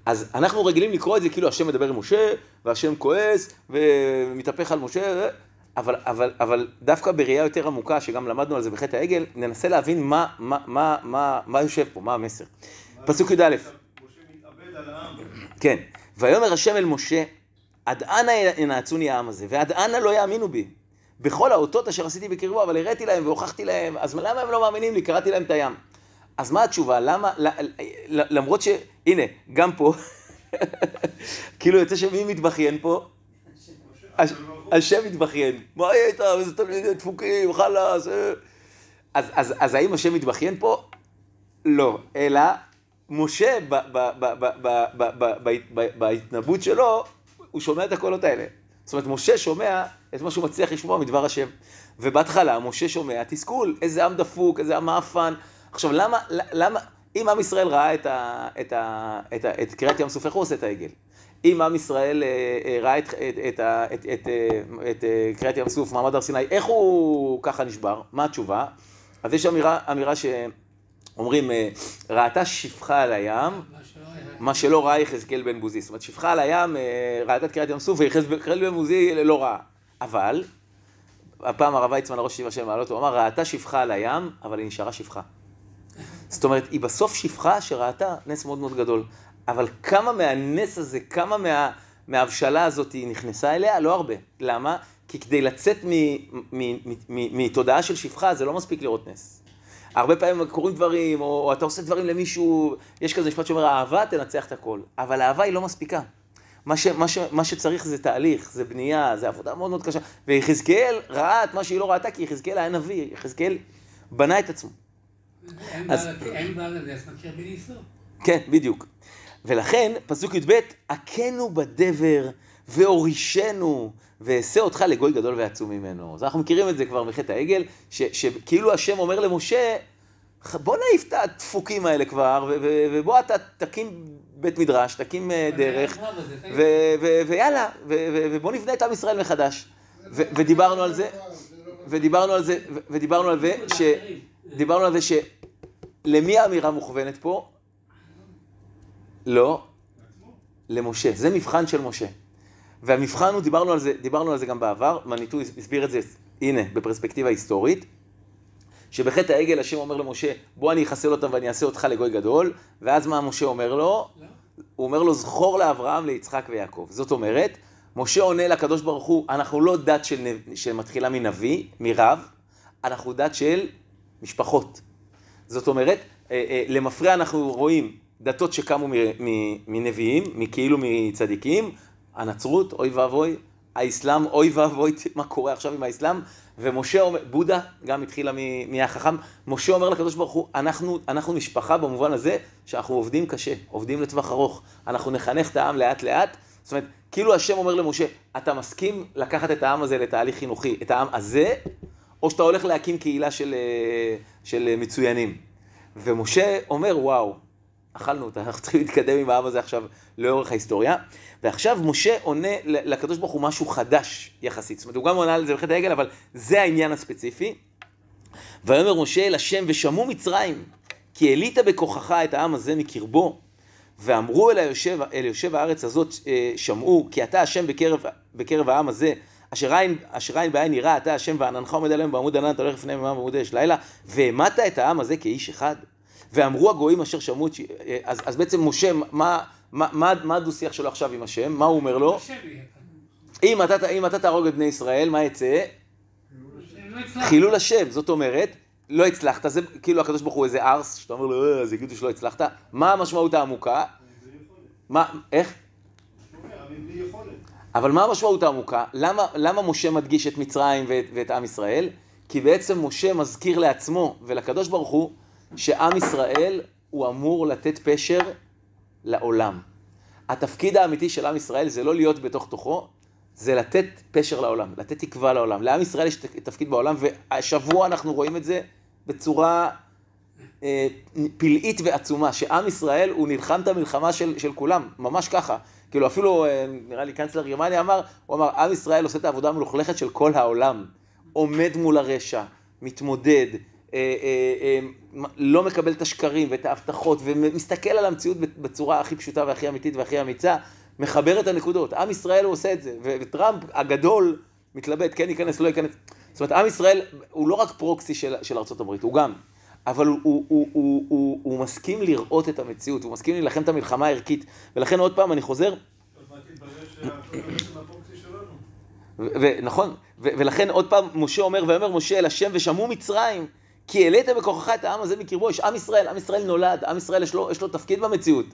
אז אנחנו רגילים לקרוא את זה כאילו השם מדבר עם משה, והשם כועס, ומתהפך על משה, אבל דווקא בראייה יותר עמוקה, שגם למדנו על זה בחטא העגל, ננסה להבין מה יושב פה, מה המסר. פסוק י"א. משה מתאבד על העם. כן. ויאמר השם אל משה, עד אנה ינאצוני העם הזה, ועד אנה לא יאמינו בי. בכל האותות אשר עשיתי בקרבו, אבל הראיתי להם והוכחתי להם, אז למה הם לא מאמינים לי? קראתי להם את הים. אז מה התשובה? למרות הנה, גם פה, כאילו יוצא שמי מתבכיין פה? השם מתבכיין. מה היה איתם? איזה תלמידים דפוקים, חלאס. אז האם השם מתבכיין פה? לא, אלא משה בהתנבאות שלו, הוא שומע את הקולות האלה. זאת אומרת, משה שומע את מה שהוא מצליח לשמוע מדבר השם. ובהתחלה משה שומע תסכול, איזה עם דפוק, איזה עם מאפן. עכשיו, למה, אם עם ישראל ראה את קריאת ים סוף, איך הוא עושה את העגל? אם עם ישראל ראה את קריאת ים סוף, מעמד הר סיני, איך הוא ככה נשבר? מה התשובה? אז יש אמירה אומרים, ראתה שפחה על הים, מה שלא ראה יחזקאל בן בוזי. זאת אומרת, שפחה על הים, ראתה את קריאת ים סוף, ויחזקאל בן בוזי לא ראה. אבל, הפעם הרב ויצמן, הראש ישיבה של מעלות, הוא אמר, ראתה שפחה על הים, אבל היא נשארה שפחה. זאת אומרת, היא בסוף שפחה שראתה נס מאוד מאוד גדול. אבל כמה מהנס הזה, כמה מההבשלה הזאת היא נכנסה אליה? לא הרבה. למה? כי כדי לצאת מתודעה של שפחה, זה לא מספיק לראות נס. הרבה פעמים קוראים דברים, או אתה עושה דברים למישהו, יש כזה משפט שאומר, האהבה תנצח את הכל. אבל האהבה היא לא מספיקה. מה שצריך זה תהליך, זה בנייה, זה עבודה מאוד מאוד קשה. ויחזקאל ראה את מה שהיא לא ראתה, כי יחזקאל היה נביא, יחזקאל בנה את עצמו. אין בעל הנס מכיר בניסו. כן, בדיוק. ולכן, פסוק י"ב, הכנו בדבר והורישנו, ועשה אותך לגוי גדול ועצום ממנו. אז אנחנו מכירים את זה כבר בחטא העגל, שכאילו השם אומר למשה, בוא נעיף את הדפוקים האלה כבר, ובוא אתה תקים בית מדרש, תקים דרך, ויאללה, ובוא נבנה את עם ישראל מחדש. ודיברנו על זה, ודיברנו על זה שלמי האמירה מוכוונת פה? לא, למשה. זה מבחן של משה. והמבחן הוא, דיברנו על זה גם בעבר, מניטו הסביר את זה, הנה, בפרספקטיבה היסטורית, שבחטא העגל השם אומר למשה, בוא אני אחסל אותם ואני אעשה אותך לגוי גדול, ואז מה משה אומר לו? הוא אומר לו, זכור לאברהם, ליצחק ויעקב. זאת אומרת, משה עונה לקדוש ברוך הוא, אנחנו לא דת שמתחילה מנביא, מרב, אנחנו דת של משפחות. זאת אומרת, למפרע אנחנו רואים דתות שקמו מנביאים, כאילו מצדיקים, הנצרות, אוי ואבוי, האסלאם, אוי ואבוי, מה קורה עכשיו עם האסלאם, ומשה אומר, בודה גם התחילה מהחכם, משה אומר לקדוש ברוך הוא, אנחנו משפחה במובן הזה שאנחנו עובדים קשה, עובדים לטווח ארוך, אנחנו נחנך את העם לאט לאט, זאת אומרת, כאילו השם אומר למשה, אתה מסכים לקחת את העם הזה לתהליך חינוכי, את העם הזה, או שאתה הולך להקים קהילה של מצוינים. ומשה אומר, וואו, אכלנו אותה, אנחנו צריכים להתקדם עם העם הזה עכשיו לאורך ההיסטוריה, ועכשיו משה עונה לקדוש ברוך הוא משהו חדש יחסית, זאת אומרת, הוא גם עונה על זה בחטא העגל, אבל זה העניין הספציפי. ויאמר משה אל השם, ושמעו מצרים, כי העלית בכוחך את העם הזה מקרבו, ואמרו אל יושב הארץ הזאת, שמעו, כי אתה השם בקרב העם הזה, אשר עין בעין יראה, אתה השם ועננך עומד עליהם בעמוד ענן, אתה הולך לפניהם בעמוד אש לילה, והמית את העם הזה כאיש אחד. ואמרו הגויים אשר שמעו, אז בעצם משה, מה הדו-שיח שלו עכשיו עם השם? מה הוא אומר לו? אם אתה תהרוג את בני ישראל, מה יצא? חילול השם. זאת אומרת, לא הצלחת, זה כאילו הקדוש ברוך הוא איזה ארס, שאתה אומר לו, אז יגידו שלא הצלחת. מה המשמעות העמוקה? איך? אבל מה המשמעות העמוקה? למה משה מדגיש את מצרים ואת עם ישראל? כי בעצם משה מזכיר לעצמו ולקדוש ברוך הוא, שעם ישראל הוא אמור לתת פשר לעולם. התפקיד האמיתי של עם ישראל זה לא להיות בתוך תוכו, זה לתת פשר לעולם, לתת תקווה לעולם. לעם ישראל יש תפקיד בעולם, והשבוע אנחנו רואים את זה בצורה פלאית ועצומה, שעם ישראל הוא נלחם את המלחמה של כולם, ממש ככה. כאילו אפילו, נראה לי קנצלר גרמניה הוא אמר, עם ישראל עושה את העבודה המלוכלכת של כל העולם, עומד מול הרשע, מתמודד, לא מקבל את השקרים ואת ההבטחות, ומסתכל על המציאות בצורה הכי פשוטה והכי אמיתית והכי אמיצה, מחבר את הנקודות. עם ישראל הוא עושה את זה, וטראמפ הגדול מתלבט, כן ייכנס, לא ייכנס. זאת אומרת, עם ישראל הוא לא רק פרוקסי של ארצות הברית, הוא גם, אבל הוא מסכים לראות את המציאות, הוא מסכים להילחם את המלחמה הערכית, ולכן עוד פעם אני חוזר. נכון, ולכן עוד פעם משה אומר, ואומר משה אל השם, ושמעו מצרים, כי העלית בכוחך את העם הזה מקרבו. יש עם ישראל נולד, עם ישראל יש לו תפקיד במציאות.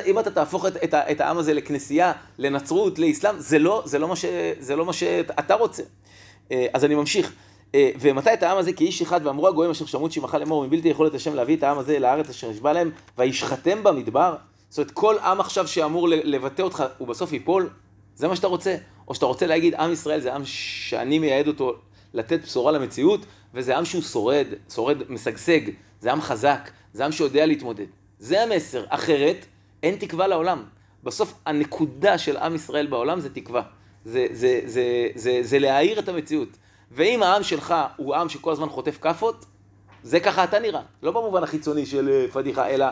אם אתה תהפוך את העם הזה לכנסייה, לנצרות, לאסלאם, זה לא מה שאתה רוצה. אז אני ממשיך. ומתי את העם הזה כאיש אחד, ואמרו הגויים אשר שמעו שמך לאמור, מבלתי יכולת השם להביא את העם הזה לארץ אשר נשבע להם, וישחתם במדבר. זאת אומרת, כל עם עכשיו שאמור לבטא אותך, הוא בסוף ייפול. זה מה שאתה רוצה? או שאתה רוצה להגיד, עם ישראל זה עם שאני מייעד אותו לתת בשורה למציאות, וזה עם שהוא שורד משגשג, זה עם חזק, זה עם שיודע להתמודד. זה המסר. אחרת, אין תקווה לעולם. בסוף, הנקודה של עם ישראל בעולם זה תקווה. זה להאיר את המציאות. ואם העם שלך הוא עם שכל הזמן חוטף כפות, זה ככה אתה נראה, לא במובן החיצוני של פדיחה, אלא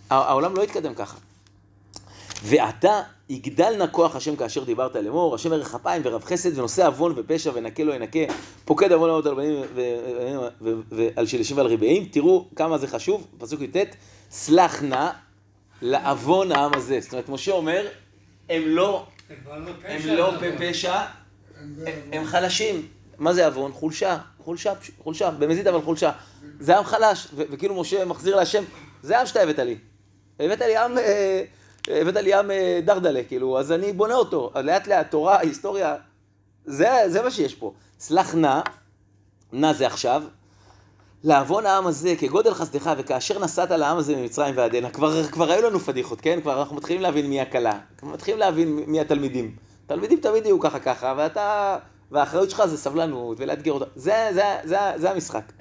העולם לא יתקדם ככה. ואתה יגדל נא כוח השם כאשר דיברת לאמור, השם ערך אפיים ורב חסד ונושא עוון ופשע ונקה לא ינקה, פוקד עוון על בנים ועל שלישים ועל ריבעים. תראו כמה זה חשוב, פסוק י"ט, סלח נא לעוון העם הזה. זאת אומרת, משה אומר, הם לא בפשע, הם חלשים. מה זה עוון? חולשה, במזיד אבל חולשה. זה עם חלש, וכאילו משה מחזיר להשם, זה עם שאתה הבאת לי. הבאת לי עם דרדלה, כאילו, אז אני בונה אותו. לאט לאט, תורה, היסטוריה, זה מה שיש פה. סלח נא זה עכשיו, לעוון העם הזה כגודל חסדך, וכאשר נסעת לעם הזה ממצרים ועדנה, כבר היו לנו פדיחות, כן? כבר אנחנו מתחילים להבין מי הקלה, מתחילים להבין מי התלמידים. תלמידים תמיד יהיו ככה, והאחריות שלך זה סבלנות ולאתגר אותה. זה המשחק.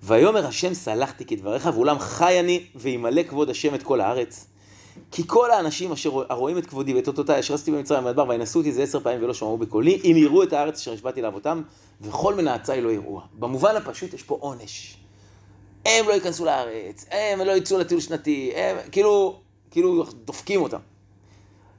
ויאמר השם סלחתי כדבריך, ואולם חי אני וימלא כבוד השם את כל הארץ. כי כל האנשים אשר רואים את כבודי ואת אותותיי אשר עשיתי במצרים במדבר וינשאו אותי זה 10 פעמים ולא שמעו בקולי, אם יראו את הארץ אשר נשבעתי לאבותם, וכל מנאציי לא יראוה. במובן הפשוט יש פה עונש. הם לא ייכנסו לארץ, הם לא יצאו לטיול שנתי, הם כאילו דופקים אותם.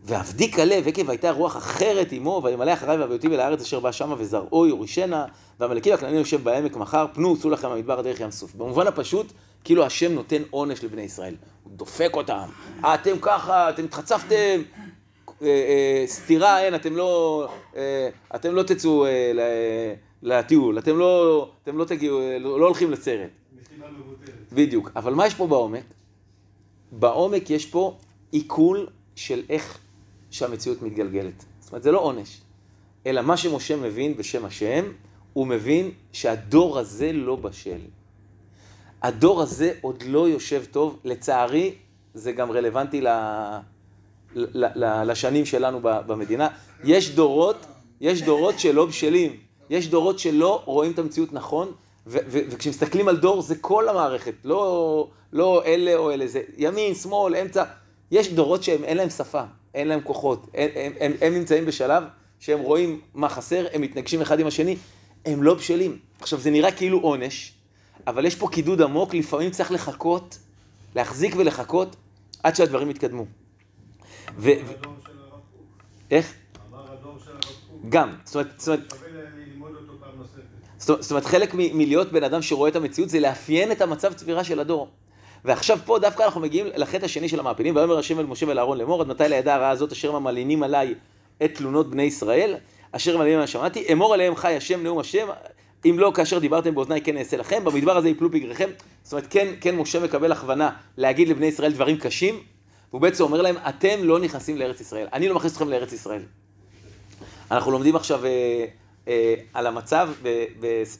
ועבדי כלב עקב הייתה רוח אחרת עמו, וימלא אחריי והביאותי אל הארץ אשר בא שמה וזרעו יורישנה, והמלאכים הכנענים יושב בעמק מחר, פנו צאו לכם המדבר הדרך ים סוף. במובן הפשוט, כאילו השם נותן עונש לבני ישראל. הוא דופק אותם. אתם ככה, אתם התחצפתם, סתירה, אין, אתם לא תצאו לטיול, אתם לא תגיעו, לא הולכים לסרט. משימה מבוטלת. בדיוק. אבל מה יש פה בעומק? בעומק יש פה עיכול של איך שהמציאות מתגלגלת. זאת אומרת, זה לא עונש. אלא מה שמשה מבין בשם השם, הוא מבין שהדור הזה לא בשל. הדור הזה עוד לא יושב טוב. לצערי, זה גם רלוונטי לשנים שלנו במדינה. יש דורות שלא בשלים. יש דורות שלא רואים את המציאות נכון, וכשמסתכלים על דור זה כל המערכת. לא אלה או אלה, זה ימין, שמאל, אמצע. יש דורות שהם אין להם שפה, אין להם כוחות. הם נמצאים בשלב שהם רואים מה חסר, הם מתנגשים אחד עם השני, הם לא בשלים. עכשיו, זה נראה כאילו עונש, אבל יש פה קידוד עמוק, לפעמים צריך לחכות, להחזיק ולחכות, עד שהדברים יתקדמו. אמר הדור של הרב קוק. איך? אמר הדור של הרב קוק. גם. זאת אומרת, שווה ללמוד אותו פעם נוספת. זאת אומרת, חלק מלהיות בן אדם שרואה את המציאות, זה לאפיין את המצב צבירה של הדור. ועכשיו פה דווקא אנחנו מגיעים לחטא השני של המעפילים, ויאמר השם אל משה ואל אהרון לאמור, עד מתי לעדה הרעה הזאת אשר מלינים עליי את תלונות בני ישראל, אשר מלינים עליי שמעתי, אמור עליהם חי השם נאום השם, אם לא כאשר דיברתם באוזניי כן אעשה לכם, במדבר הזה יפלו פגריכם. זאת אומרת, כן משה מקבל הכוונה להגיד לבני ישראל דברים קשים, והוא בעצם אומר להם, אתם לא נכנסים לארץ ישראל, אני לא מכניס אתכם לארץ ישראל. אנחנו לומדים עכשיו על המצב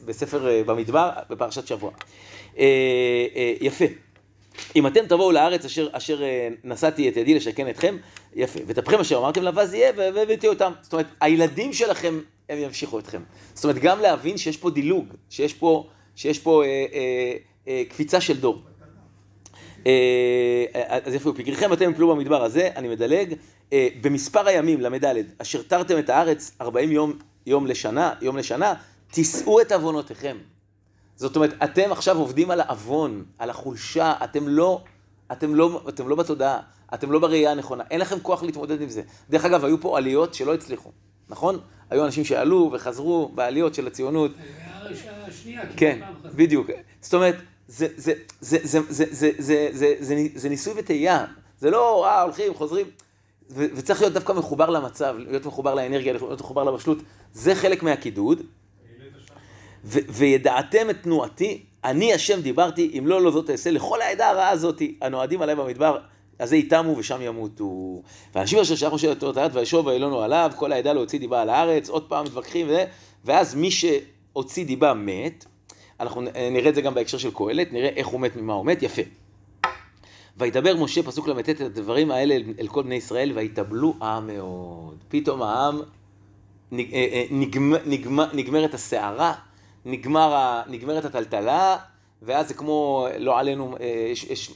בספר במדבר, בפרשת שבוע. יפה. אם אתם תבואו לארץ אשר נשאתי את ידי לשכן אתכם, יפה, ותפכם אשר אמרתם לבז יהיה והבאתי אותם. זאת אומרת, הילדים שלכם הם ימשיכו אתכם. זאת אומרת, גם להבין שיש פה דילוג, שיש פה קפיצה של דור. אז יפה, פגריכם אתם יפלו במדבר הזה, אני מדלג, במספר הימים למדלת, אשר תרתם את הארץ 40 יום לשנה, תישאו את עוונותיכם. זאת אומרת, אתם עכשיו עובדים על העוון, על החולשה, אתם לא בתודעה, אתם לא בראייה הנכונה, אין לכם כוח להתמודד עם זה. דרך אגב, היו פה עליות שלא הצליחו, נכון? היו אנשים שעלו וחזרו בעליות של הציונות. השנייה, כן, בדיוק. זאת אומרת, זה ניסוי וטעייה. זה לא, הולכים, חוזרים, וצריך להיות דווקא מחובר למצב, להיות מחובר לאנרגיה, להיות מחובר לבשלות. זה חלק מהקידוד. וידעתם את תנועתי, אני השם דיברתי, אם לא זאת אעשה לכל העדה הרעה הזאת, הנועדים עליהם במדבר, אז זה יתמו ושם ימותו. ואנשים אשר שלחו של תורת הארץ וישוב ואילונו עליו, כל העדה לא הוציא דיבה על הארץ, עוד פעם מתווכחים ואז מי שהוציא דיבה מת, אנחנו נראה את זה גם בהקשר של קהלת, נראה איך הוא מת, ממה הוא מת, יפה. וידבר משה פסוק ל"ט את הדברים האלה אל כל בני ישראל, ויתאבלו העם מאוד. פתאום העם נגמרת הסערה, נגמרת הטלטלה, ואז זה כמו, לא עלינו,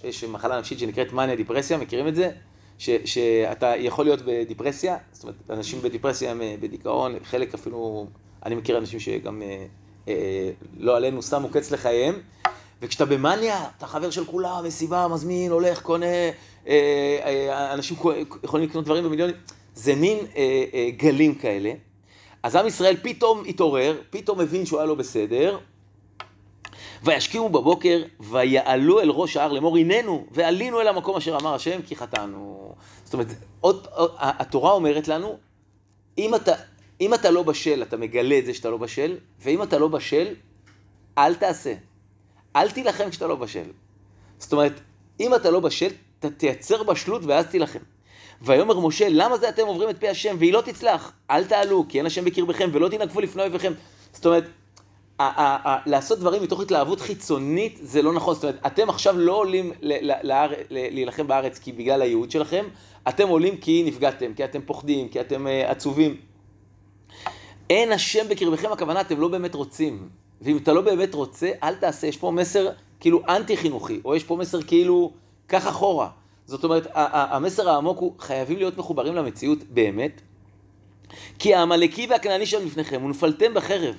יש מחלה נפשית שנקראת מניה דיפרסיה, מכירים את זה? שאתה יכול להיות בדיפרסיה, זאת אומרת, אנשים בדיפרסיה הם בדיכאון, חלק אפילו, אני מכיר אנשים שגם לא עלינו, שמו קץ לחייהם, וכשאתה במניה, אתה חבר של כולם, מסיבה, מזמין, הולך, קונה, אנשים יכולים לקנות דברים במיליונים, זה מין גלים כאלה. אז עם ישראל פתאום התעורר, פתאום מבין שהוא היה לא בסדר, וישכימו בבוקר, ויעלו אל ראש ההר לאמור, הננו, ועלינו אל המקום אשר אמר השם, כי חטאנו. זאת אומרת, התורה אומרת לנו, אם אתה לא בשל, אתה מגלה את זה שאתה לא בשל, ואם אתה לא בשל, אל תעשה. אל תילחם כשאתה לא בשל. זאת אומרת, אם אתה לא בשל, תייצר בשלות ואז תילחם. ויאמר משה, למה זה אתם עוברים את פי השם, והיא לא תצלח? אל תעלו, כי אין השם בקרבכם, ולא תנגפו לפני אויביכם. זאת אומרת, לעשות דברים מתוך התלהבות חיצונית, זה לא נכון. זאת אומרת, אתם עכשיו לא עולים להילחם בארץ כי בגלל הייעוד שלכם, אתם עולים כי נפגעתם, כי אתם פוחדים, כי אתם עצובים. אין השם בקרבכם, הכוונה, אתם לא באמת רוצים. ואם אתה לא באמת רוצה, אל תעשה. יש פה מסר כאילו אנטי חינוכי, או יש פה מסר כאילו כך אחורה. זאת אומרת, המסר העמוק הוא חייבים להיות מחוברים למציאות באמת. כי העמלקי והכנעני שם לפניכם, ונפלתם בחרב.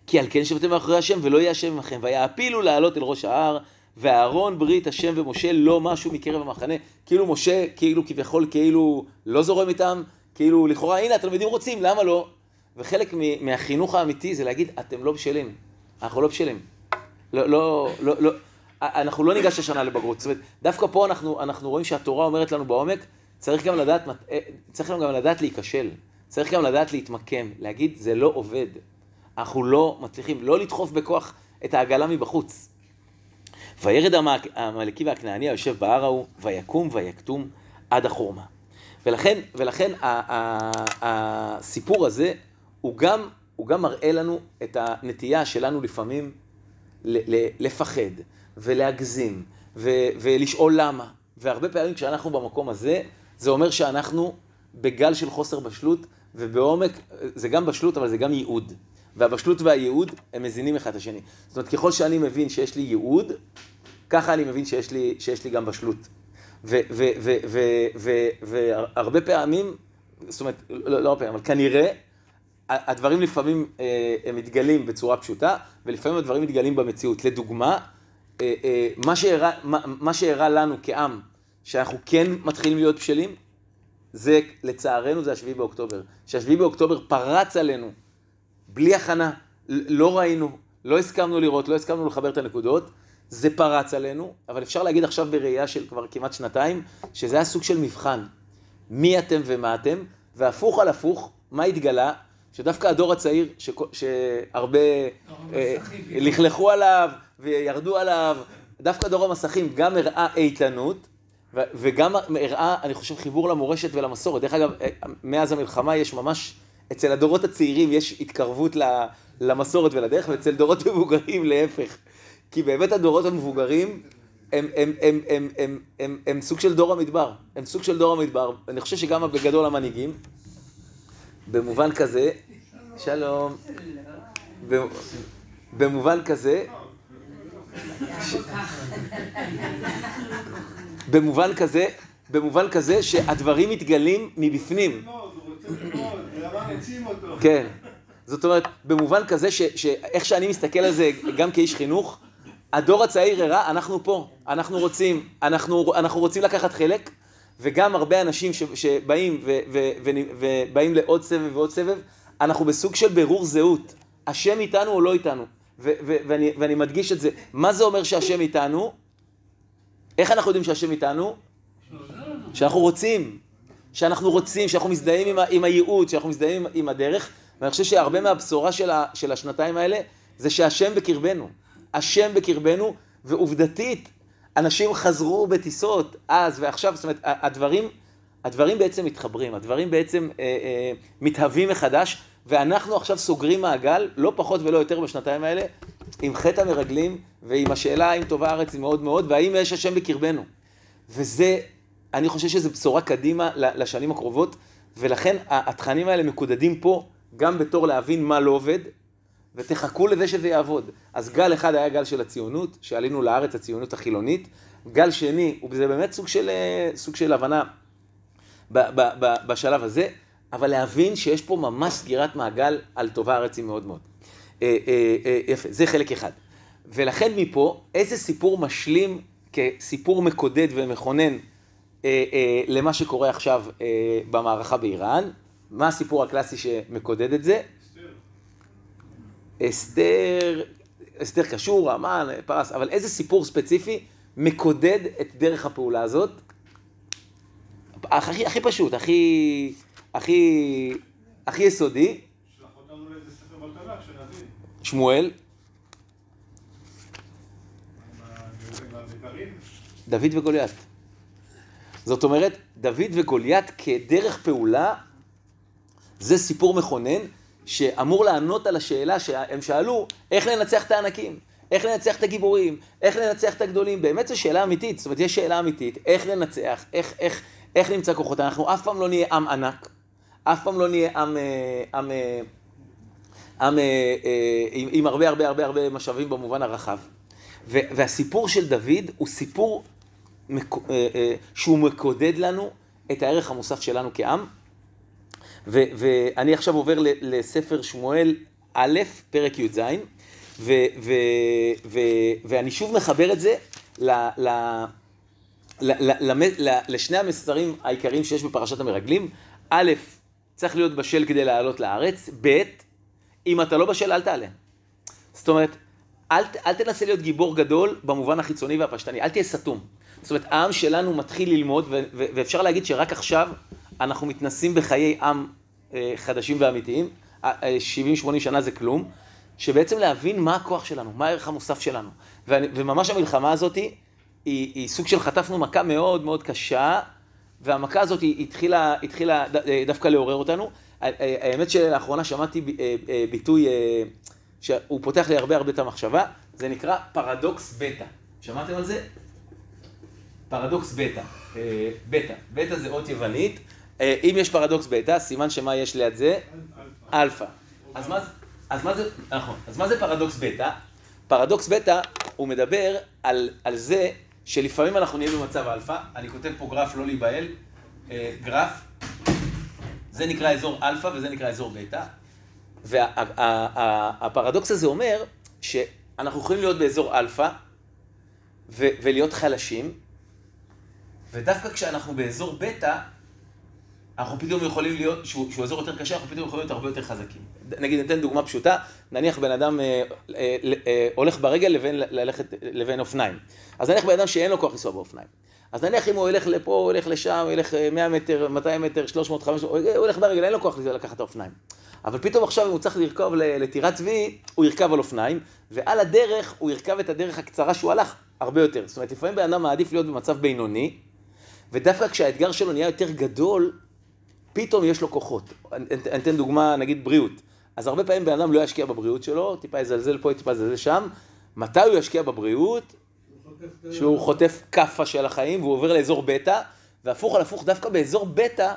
כי על כן שבתם מאחורי השם ולא יהיה השם עמכם. ויעפילו לעלות אל ראש ההר, ואהרון ברית השם ומשה לא משהו מקרב המחנה. כאילו משה, כאילו כביכול, כאילו לא זורם איתם, כאילו לכאורה, הנה התלמידים רוצים, למה לא? וחלק מהחינוך האמיתי זה להגיד, אתם לא בשלים. אנחנו לא בשלים. אנחנו לא ניגש השנה לבגרות. זאת אומרת, דווקא פה אנחנו רואים שהתורה אומרת לנו בעומק, צריך גם לדעת להיכשל. צריך גם לדעת להתמקם, להגיד, זה לא עובד. אנחנו לא מצליחים, לא לדחוף בכוח את העגלה מבחוץ. וירד העמלקי והכנעני היושב בהר ההוא, ויקום ויקטום עד החורמה. ולכן הסיפור הזה הוא גם מראה לנו את הנטייה שלנו לפעמים לפחד ולהגזים ולשאול למה. והרבה פעמים כשאנחנו במקום הזה, זה אומר שאנחנו בגל של חוסר בשלות, ובעומק זה גם בשלות אבל זה גם ייעוד. והבשלות והייעוד הם מזינים אחד את השני. זאת אומרת, ככל שאני מבין שיש לי ייעוד, ככה אני מבין שיש לי גם בשלות. והרבה פעמים, זאת אומרת, לא הרבה פעמים, אבל כנראה, הדברים לפעמים הם מתגלים בצורה פשוטה, ולפעמים הדברים מתגלים במציאות. לדוגמה, מה שהראה לנו כעם, שאנחנו כן מתחילים להיות בשלים, זה לצערנו זה 7 באוקטובר. ש7 באוקטובר פרץ עלינו, בלי הכנה, לא ראינו, לא הסכמנו לראות, לא הסכמנו לחבר את הנקודות, זה פרץ עלינו, אבל אפשר להגיד עכשיו בראייה של כבר כמעט שנתיים, שזה היה סוג של מבחן. מי אתם ומה אתם, והפוך על הפוך, מה התגלה? שדווקא הדור הצעיר, שהרבה לכלכו עליו וירדו עליו, דווקא דור המסכים גם הראה איתנות, וגם הראה, אני חושב, חיבור למורשת ולמסורת. דרך אגב, מאז המלחמה יש ממש, אצל הדורות הצעירים יש התקרבות למסורת ולדרך, ואצל דורות מבוגרים להפך. כי באמת הדורות המבוגרים הם סוג של דור המדבר. הם סוג של דור המדבר. אני חושב שגם בגדול המנהיגים, במובן כזה, שלום, במובן כזה, במובן כזה שהדברים מתגלים מבפנים. כן. זאת אומרת, במובן כזה שאיך שאני מסתכל על זה גם כאיש חינוך, הדור הצעיר הראה, אנחנו פה, אנחנו רוצים לקחת חלק, וגם הרבה אנשים שבאים ובאים לעוד סבב ועוד סבב, אנחנו בסוג של בירור זהות. השם איתנו או לא איתנו? ואני מדגיש את זה. מה זה אומר שהשם איתנו? איך אנחנו יודעים שהשם איתנו? שאנחנו רוצים, שאנחנו מזדהים עם הייעוד, שאנחנו מזדהים עם הדרך, ואני חושב שהרבה מהבשורה של השנתיים האלה, זה שהשם בקרבנו. השם בקרבנו, ועובדתית, אנשים חזרו בטיסות אז ועכשיו, זאת אומרת, הדברים בעצם מתחברים, הדברים בעצם מתהווים מחדש, ואנחנו עכשיו סוגרים מעגל, לא פחות ולא יותר בשנתיים האלה, עם חטא המרגלים, ועם השאלה האם טובה הארץ היא מאוד מאוד, והאם יש השם בקרבנו. וזה, אני חושב שזו בשורה קדימה לשנים הקרובות, ולכן התכנים האלה מקודדים פה, גם בתור להבין מה לא עובד, ותחכו לזה שזה יעבוד. אז גל אחד היה גל של הציונות, שעלינו לארץ הציונות החילונית, גל שני, וזה באמת סוג של הבנה בשלב הזה, אבל להבין שיש פה ממש סגירת מעגל על טובה הארץ היא מאוד מאוד. יפה, זה חלק אחד. ולכן מפה, איזה סיפור משלים כסיפור מקודד ומכונן למה שקורה עכשיו במערכה באיראן? מה הסיפור הקלאסי שמקודד את זה? אסתר קשור, המן, פרס, אבל איזה סיפור ספציפי מקודד את דרך הפעולה הזאת? הכי פשוט, הכי יסודי. שלח אותנו לאיזה ספר בתנ"ך שנבין. שמואל. עם הבקרים. דוד וגוליית. זאת אומרת, דוד וגוליית כדרך פעולה, זה סיפור מכונן שאמור לענות על השאלה שהם שאלו, איך לנצח את הענקים, איך לנצח את הגיבורים, איך לנצח את הגדולים. באמת זו שאלה אמיתית, זאת אומרת, יש שאלה אמיתית, איך לנצח, איך נמצא כוחות. אנחנו אף פעם לא נהיה עם ענק, אף פעם לא נהיה עם עם הרבה משאבים במובן הרחב. והסיפור של דוד הוא סיפור שהוא מקודד לנו את הערך המוסף שלנו כעם. ואני עכשיו עובר לספר שמואל א', פרק י"ז, ואני שוב מחבר את זה לשני המסרים העיקריים שיש בפרשת המרגלים. א', צריך להיות בשל כדי לעלות לארץ. ב', אם אתה לא בשל, אל תעלה. זאת אומרת, אל תנסה להיות גיבור גדול במובן החיצוני והפשטני, אל תהיה סתום. זאת אומרת, העם שלנו מתחיל ללמוד, ואפשר להגיד שרק עכשיו אנחנו מתנסים בחיי עם חדשים ואמיתיים, 70-80 שנה זה כלום, שבעצם להבין מה הכוח שלנו, מה הערך המוסף שלנו. וממש המלחמה הזאת היא סוג של חטפנו מכה מאוד מאוד קשה, והמכה הזאת התחילה דווקא לעורר אותנו. האמת שלאחרונה שמעתי ביטוי שהוא פותח לי הרבה את המחשבה, זה נקרא פרדוקס בטא. שמעתם על זה? פרדוקס בטא. בטא זה אות יוונית. אם יש פרדוקס בטא, סימן שמה יש ליד זה? אלפא. אז מה זה פרדוקס בטא? פרדוקס בטא הוא מדבר על זה שלפעמים אנחנו נהיה במצב אלפא. אני כותב פה גרף, לא להיבהל. גרף. זה נקרא אזור אלפא וזה נקרא אזור בטא. והפרדוקס הזה אומר שאנחנו יכולים להיות באזור אלפא ולהיות חלשים, ודווקא כשאנחנו באזור בטא, אנחנו פתאום יכולים להיות, שהוא אזור יותר קשה, אנחנו פתאום יכולים להיות הרבה יותר חזקים. נגיד, ניתן דוגמה פשוטה, נניח בן אדם הולך ברגל לבין אופניים. אז נניח בן אדם שאין לו כוח לנסוע באופניים. אז נניח אם הוא הולך לפה, הוא הולך לשם, הוא הולך 100 מטר, 200 מטר, 300, 500, הוא הולך ברגל, אין לו כוח לקחת את האופניים. אבל פתאום עכשיו אם הוא צריך לרכוב לטירת צבי, הוא ירכב על אופניים, ועל הדרך הוא ירכב את הדרך הקצרה שהוא הלך הרבה יותר. זאת אומרת, לפעמים בן אדם מעדיף להיות במצב בינוני, ודווקא כשהאתגר שלו נהיה יותר גדול, פתאום יש לו כוחות. אני אתן דוגמה, נגיד בריאות. אז הרבה פעמים בן אדם לא ישקיע בבריאות שלו, טיפה יזלזל פה, טיפה יזלזל שם. מתי הוא ישקיע בבריאות? שהוא חוטף קפה של החיים, והוא עובר לאזור בטא, והפוך על הפוך, דווקא באזור בטא,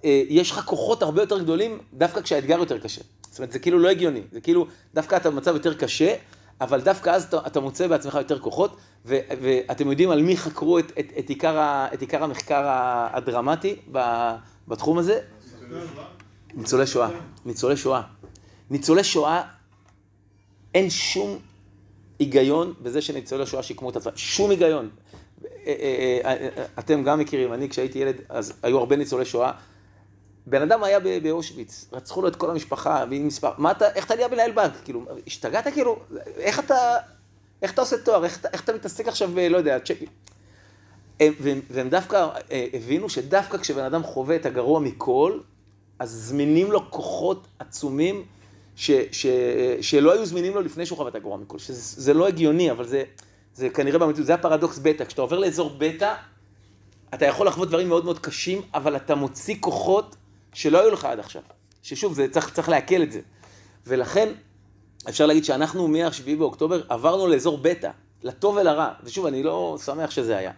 יש לך כוחות הרבה יותר גדולים, דווקא כשהאתגר יותר קשה. זאת אומרת, זה כאילו לא הגיוני. זה כאילו, דווקא אתה במצב יותר קשה, אבל דווקא אז אתה מוצא בעצמך יותר כוחות, ואתם יודעים על מי חקרו את עיקר המחקר הדרמטי בתחום הזה? ניצולי שואה. ניצולי שואה, אין שום היגיון בזה שניצולי שואה שיקמו את עצמם. שום היגיון. אתם גם מכירים, אני כשהייתי ילד, אז היו הרבה ניצולי שואה. בן אדם היה באושוויץ, רצחו לו את כל המשפחה, ועם מספר, איך אתה נהיה מנהל בנק? כאילו, השתגעת כאילו? איך אתה עושה תואר? איך אתה מתעסק עכשיו לא יודע, צ'קים? והם דווקא הבינו שדווקא כשבן אדם חווה את הגרוע מכל, אז זמינים לו כוחות עצומים שלא היו זמינים לו לפני שהוא חווה את הגרוע מכל. שזה לא הגיוני, אבל זה כנראה במציאות, זה הפרדוקס בטא. כשאתה עובר לאזור בטא, אתה יכול לחוות דברים מאוד מאוד קשים, אבל אתה מוציא כוחות שלא היו לך עד עכשיו. ששוב, צריך להקל את זה. ולכן, אפשר להגיד שאנחנו מה-7 באוקטובר עברנו לאזור בטא, לטוב ולרע. ושוב, אני לא שמח שזה היה.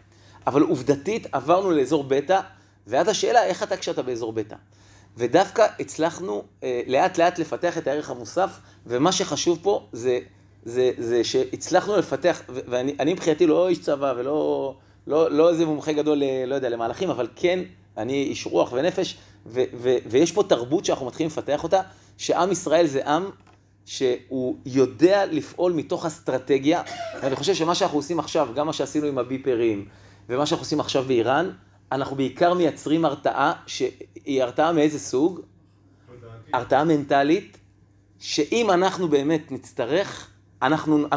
אבל עובדתית עברנו לאזור בטא, ועד השאלה, איך אתה כשאתה באזור בטא? ודווקא הצלחנו לאט לאט לפתח את הערך המוסף, ומה שחשוב פה זה שהצלחנו לפתח, ואני מבחינתי לא איש צבא ולא איזה מומחה גדול, לא יודע, למהלכים, אבל כן, אני איש רוח ונפש, ויש פה תרבות שאנחנו מתחילים לפתח אותה, שעם ישראל זה עם שהוא יודע לפעול מתוך אסטרטגיה, ואני חושב שמה שאנחנו עושים עכשיו, גם מה שעשינו עם הביפרים, ומה שאנחנו עושים עכשיו באיראן, אנחנו בעיקר מייצרים הרתעה, שהיא הרתעה מאיזה סוג? הרתעה מנטלית, שאם אנחנו באמת נצטרך, אנחנו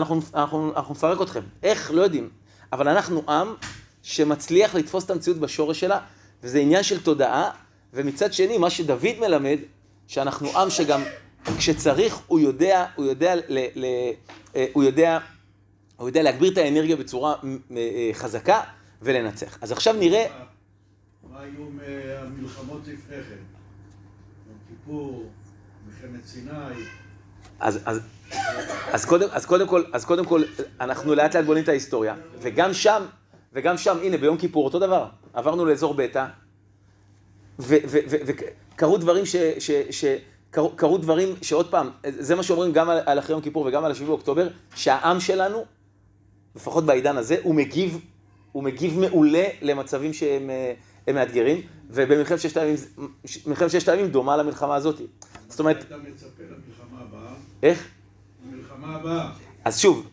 נפרק אתכם. איך? לא יודעים. אבל אנחנו עם שמצליח לתפוס את המציאות בשורש שלה, וזה עניין של תודעה, ומצד שני, מה שדוד מלמד, שאנחנו עם שגם כשצריך, הוא יודע להגביר את האנרגיה בצורה חזקה ולנצח. אז עכשיו נראה... מה היו המלחמות לפני כן? יום כיפור, מלחמת סיני. אז קודם כל, אנחנו לאט לאט בונים את ההיסטוריה, וגם שם, הנה, ביום כיפור אותו דבר, עברנו לאזור בטא, וקרו דברים שעוד פעם, זה מה שאומרים גם על אחרי יום כיפור וגם על 7 באוקטובר, שהעם שלנו, לפחות בעידן הזה, הוא מגיב מעולה למצבים שהם מאתגרים, ובמלחמת ששת הימים דומה למלחמה הזאת. זאת אומרת... אתה מצפה למלחמה הבאה? איך? למלחמה הבאה. אז שוב,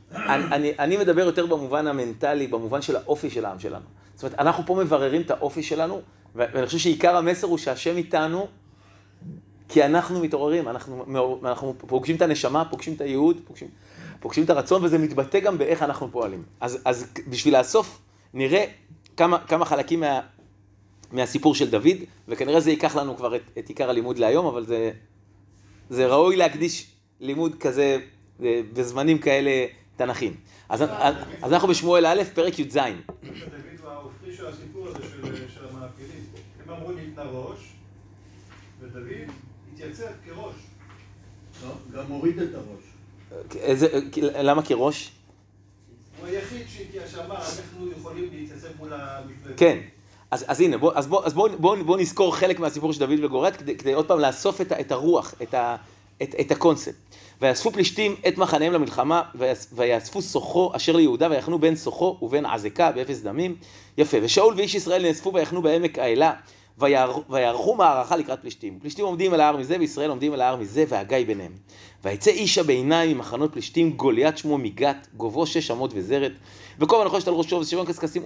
אני מדבר יותר במובן המנטלי, במובן של האופי של העם שלנו. זאת אומרת, אנחנו פה מבררים את האופי שלנו, ואני חושב שעיקר המסר הוא שהשם איתנו, כי אנחנו מתעוררים, אנחנו פוגשים את הנשמה, פוגשים את הייעוד, פוגשים את הרצון, וזה מתבטא גם באיך אנחנו פועלים. אז בשביל לאסוף, נראה כמה חלקים מהסיפור של דוד, וכנראה זה ייקח לנו כבר את עיקר הלימוד להיום, אבל זה ראוי להקדיש לימוד כזה בזמנים כאלה תנכים. אז אנחנו בשמואל א', פרק י"ז. דוד הוא ההופכי של הסיפור הזה של המעפילים. הם אמרו ניתנה ראש, ודוד התייצב כראש. גם הוריד את הראש. למה כראש? הוא היחיד שאמר, אנחנו יכולים להתייצב מול המפלגה. כן. אז הנה, בוא נזכור חלק מהסיפור של דוד וגוליית, כדי עוד פעם לאסוף את הרוח, את הקונספט. ויאספו פלישתים את מחניהם למלחמה, ויאספו סוחו אשר ליהודה, ויחנו בין סוחו ובין עזקה באפס דמים. יפה. ושאול ואיש ישראל נאספו ויחנו בעמק האלה, ויערכו מערכה לקראת פלישתים. פלישתים עומדים על ההר מזה, וישראל עומדים על ההר מזה, והגיא ביניהם. ויצא איש הביניים ממחנות פלישתים, גוליית שמו מגת, גובהו 6 אמות וזרת, וכובע נחושת על ראשו ו7 קשקשים.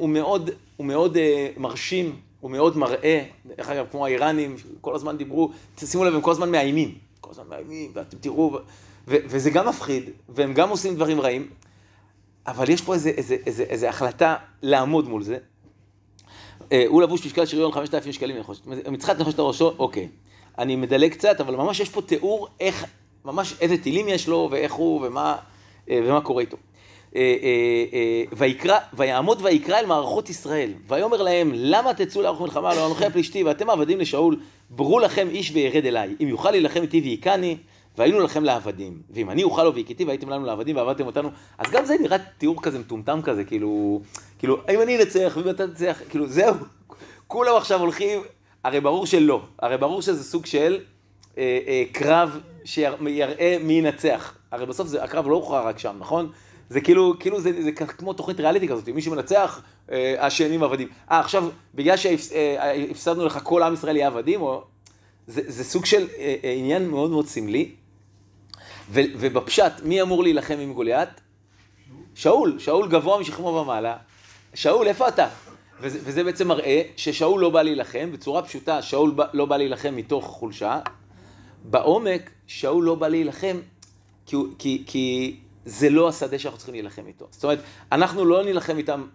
הוא מאוד מרשים, הוא מאוד מראה, דרך אגב, כמו האיראנים, כל הזמן דיברו, שימו לב, הם כל הזמן מאיימים, ואתם תראו, וזה גם מפחיד, והם גם עושים דברים רעים, אבל יש פה איזה החלטה לעמוד מול זה. הוא לבוש משקל שריון 5,000 שקלים, מצחת נחושת על ראשו, אוקיי. אני מדלג קצת, אבל ממש יש פה תיאור איך, ממש איזה טילים יש לו, ואיך הוא, ומה קורה איתו. ויעמוד ויקרא אל מערכות ישראל, ויאמר להם, למה תצאו לערוך מלחמה על אנוכי הפלישתי, ואתם עבדים לשאול, ברו לכם איש וירד אליי, אם יוכל להילחם איתי ויקני, והיינו לכם לעבדים, ואם אני אוכל לו והכיתי, והייתם לנו לעבדים ועבדתם אותנו, אז גם זה נראה תיאור כזה מטומטם כזה, כאילו, אם אני נצח ואתה נצח, כאילו זהו, כולם עכשיו הולכים, הרי ברור שלא, הרי ברור שזה סוג של קרב שיראה מי ינצח, הרי בסוף הקרב לא הוכרע רק שם, נכון? זה כאילו זה כמו תוכנית ריאליטי כזאת, מי שמנצח, השנים עבדים. עכשיו, בגלל שהפסדנו לך כל עם ישראל יהיה עבדים, זה סוג של עניין מאוד מאוד סמלי, ובפשט, מי אמור להילחם עם גוליית? שאול גבוה משכמו ומעלה. שאול, איפה אתה? וזה בעצם מראה ששאול לא בא להילחם, בצורה פשוטה, שאול לא בא להילחם מתוך חולשה. בעומק, שאול לא בא להילחם, כי זה לא השדה שאנחנו צריכים להילחם איתו. זאת אומרת, אנחנו לא נילחם איתם